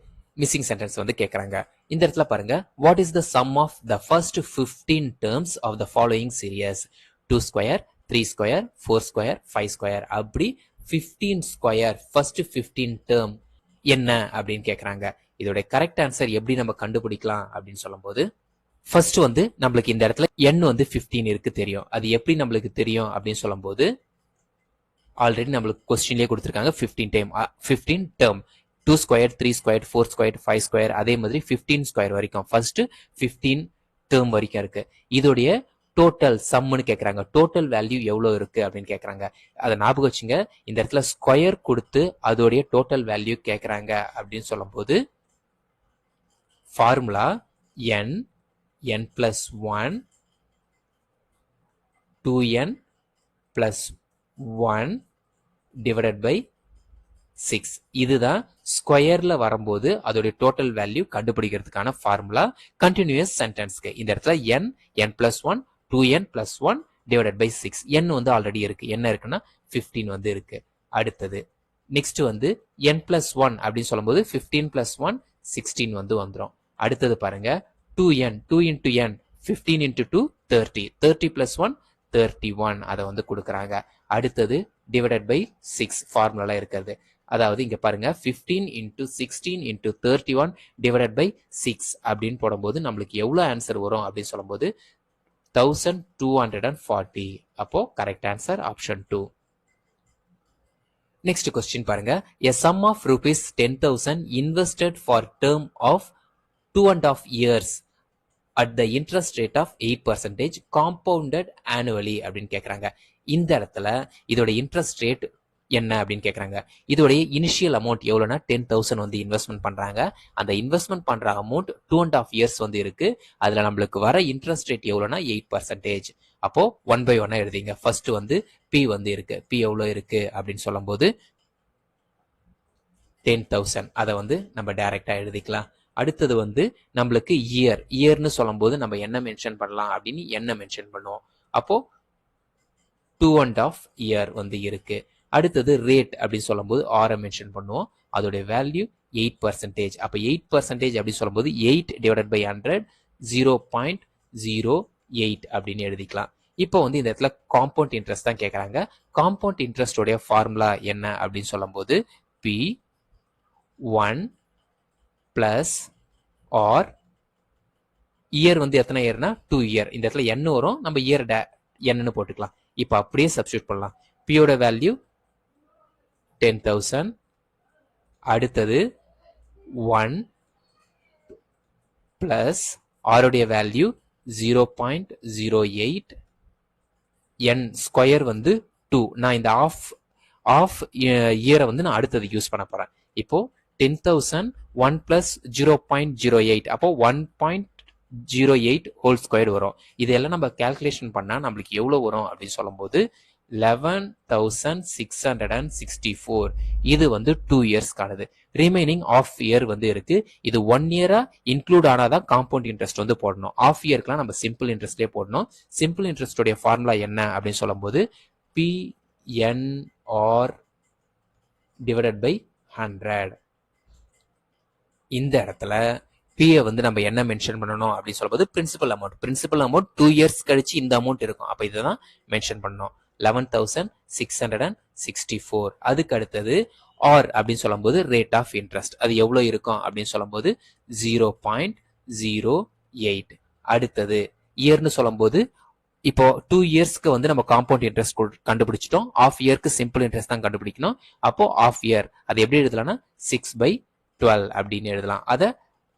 மிஸ்ஸிங் சென்டென்ஸ் வந்து கேட்கறாங்க. இந்த இடத்துல பாருங்க, what is the sum of the first 15 terms of the following series? 2 square, 3 square, 4 square, 5 square, அப்படி 15 ஸ்கொயர் ஃபர்ஸ்ட் 15 டேர்ம் என்ன அப்படின்னு கேட்கறாங்க. இதோட கரெக்ட் ஆன்சர் எப்படி நம்ம கண்டுபிடிக்கலாம் அப்படின்னு சொல்லும்போது ஃபர்ஸ்ட் வந்து நம்மளுக்கு இந்த இடத்துல n வந்து 15 இருக்கு தெரியும். அது எப்படி நம்மளுக்கு தெரியும் அப்படின்னு சொல்லும்போது ஆல்ரெடி நம்மளுக்கு கொஸ்டின்லயே கொடுத்துருக்காங்க 15 term 2 square, 3 square, 4 square, 5 square, அதே மாதிரி 15 ஸ்கொயர் வரைக்கும் ஃபர்ஸ்ட் 15 டேர்ம் வரைக்கும் இருக்கு. இதோடைய டோட்டல் சம்னு கேட்கறாங்க. டோட்டல் வேல்யூ எவ்வளவு இருக்கு அப்படின்னு கேட்கறாங்க. அதை ஞாபகம் வச்சுங்க, இந்த இடத்துல ஸ்கொயர் கொடுத்து அதோடைய டோட்டல் வேல்யூ கேட்கறாங்க அப்படின்னு சொல்லும் போது formula n+1 2n plus 1 divided by 6. இதுதான் ஸ்கொயர்ல வரும்போது அதோடைய டோட்டல் வேல்யூ கண்டுபிடிக்கிறதுக்கான ஃபார்முலா கண்டினியூஸ் சென்டென்ஸ்க்கு. இந்த இடத்துல n plus 1 2n plus 1 divided by 6. n வந்து ஆல்ரெடி இருக்கு. என்ன இருக்குன்னா 15 வந்து இருக்கு. அடுத்தது நெக்ஸ்ட் வந்து n plus 1 அப்படின்னு சொல்லும்போது 15 plus 1 16 வந்து வந்துரும். அடுத்தது பாருங்க 2n 2 into n 15 into 2 30 30 plus 1 31 அதை வந்து கொடுக்குறாங்க. அடுத்தது divided by 6 ஃபார்முலா இருக்கிறது. அதாவது இங்க பாருங்க 15 into 16 into 31 divided by 6 அப்படின்னு போடும்போது நம்மளுக்கு எவ்வளவு ஆன்சர் வரும் அப்படின்னு சொல்லும்போது 1240. அப்போ correct answer option 2. Next question பாருங்க. A sum of rupees 10,000 invested for term of 2.5 years at the interest rate of 8% compounded annually அப்படின்னு கேக்குறாங்க. இந்த இடத்துல இதோட இன்ட்ரெஸ்ட் ரேட் என்ன அப்படின்னு கேக்குறாங்க. இதோடைய இனிஷியல் அமௌண்ட் எவ்வளவுனா 10,000 வந்து இன்வெஸ்ட்மெண்ட் பண்றாங்க. அந்த இன்வெஸ்ட்மெண்ட் பண்ற அமௌண்ட் 2.5 years வந்து இருக்கு. அதுல நம்மளுக்கு வர இன்ட்ரெஸ்ட் ரேட் எவ்வளவுனா 8%. அப்போ 1 by 1 எழுதிங்க. ஃபர்ஸ்ட் வந்து P வந்து இருக்கு. P எவ்வளவு இருக்கு அப்படின்னு சொல்லும்போது 10,000. அதை வந்து நம்ம டைரக்டா எழுதிக்கலாம். அடுத்தது வந்து நம்மளுக்கு இயர்னு சொல்லும்போது நம்ம என்ன மென்ஷன் பண்ணலாம் அப்படின்னு என்ன மென்ஷன் பண்ணுவோம். அப்போ 2.5 year வந்து இருக்கு. அடுத்தது ரேட் அப்படின்னு சொல்லும்போது ஆரை மென்ஷன் பண்ணுவோம். அதோடைய வேல்யூ 8%. அப்ப 8% அப்படின்னு சொல்லும்போது 8 divided by 100 0.08 அப்படின்னு எழுதிக்கலாம். இப்போ வந்து இந்த இடத்துல காம்பவுண்ட் இன்ட்ரெஸ்ட் தான் கேட்கறாங்க. காம்பவுண்ட் இன்ட்ரெஸ்டோடைய ஃபார்முலா என்ன அப்படின்னு சொல்லும்போது P1 பிளஸ் ஆர் இயர் வந்து எத்தனை இயர்னா 2 year. இந்த இடத்துல n வரும், நம்ம இயர் என்னன்னு போட்டுக்கலாம். இப்போ அப்படியே சப்ஸ்டியூட் பண்ணலாம். பியோட வேல்யூ 10,000. அடுத்தது 1 பிளஸ் ஆருடைய வேல்யூ 0.08. n ஸ்கொயர் வந்து 2. நான் இந்த ஆஃப் இயரை வந்து நான் அடுத்தது யூஸ் பண்ண போறேன். இப்போ 10,000 1 பிளஸ் 0.08 அப்போ 1.08 ஹோல் ஸ்கொயர் வரும். இதெல்லாம் நம்ம கால்குலேஷன் பண்ணா நம்மளுக்கு எவ்வளவு வரும் அப்படின்னு சொல்லும்போது 11,664. இது வந்து 2 இயர்ஸ்க்கானது. ரிமைனிங் ஆஃப் இயர் வந்து இருக்கு. இது 1 இயரா இன்க்ளூட் ஆனாதான் காம்பவுண்ட் இன்ட்ரெஸ்ட் வந்து போடணும். ஆஃப் இயர்க்குலாம் நம்ம சிம்பிள் இன்ட்ரெஸ்ட்லேயே போடணும். சிம்பிள் இன்ட்ரெஸ்டோடைய ஃபார்முலா என்ன அப்படின்னு சொல்லும்போது PNR divided by 100. இந்த இடத்துல P வந்து நம்ம என்ன மென்ஷன் பண்ணணும் அப்படின்னு சொல்லும்போது பிரின்சிபல் அமௌண்ட் 2 இயர்ஸ் கழிச்சு இந்த அமௌண்ட் இருக்கும். அப்ப இதுதான் மென்ஷன் பண்ணணும். 11,664. அதுக்கு அடுத்தது ஆர் அப்படின்னு சொல்லும்போது ரேட் ஆஃப் இன்ட்ரெஸ்ட் அது எவ்வளவு இருக்கும் அப்படின்னு சொல்லும்போது 0.08. அடுத்தது இயர்னு சொல்லும்போது இப்போ 2 இயர்ஸ்க்கு வந்து நம்ம காம்பவுண்ட் இன்ட்ரெஸ்ட் கண்டுபிடிச்சிட்டோம். ஆஃப் இயர்க்கு சிம்பிள் இன்ட்ரெஸ்ட் தான் கண்டுபிடிக்கணும். அப்போ ஆஃப் இயர் அது எப்படி எழுதலாம்னா 6/12 அப்படின்னு எழுதலாம். அதை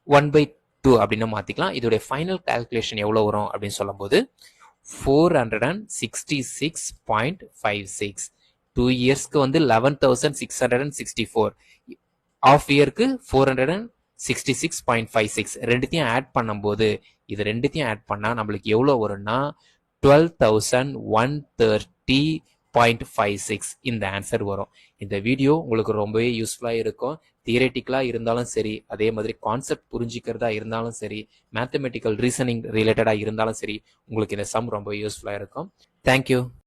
1/2 அப்படின்னு மாத்திக்கலாம். இதோட ஃபைனல் கால்குலேஷன் எவ்வளவு வரும் அப்படின்னு சொல்லும்போது 466.56. 2 இயர்ஸ்க்கு வந்து 11,664. ஆஃப் இயர்க்கு 466.56. ரெண்டுத்தையும் ஆட் பண்ணும்போது இது ரெண்டுத்தையும் ஆட் பண்ணா நம்மளுக்கு எவ்வளவு வரும்னா 12,130.56 இந்த ஆன்சர் வரும். இந்த வீடியோ உங்களுக்கு ரொம்பவே யூஸ்ஃபுல்லா இருக்கும். தியரட்டிக்கலா இருந்தாலும் சரி, அதே மாதிரி கான்செப்ட் புரிஞ்சிக்கிறதா இருந்தாலும் சரி, மேத்தமெட்டிக்கல் ரீசனிங் ரிலேட்டடா இருந்தாலும் சரி, உங்களுக்கு இந்த சம் ரொம்ப யூஸ்ஃபுல்லா இருக்கும். தேங்க்யூ.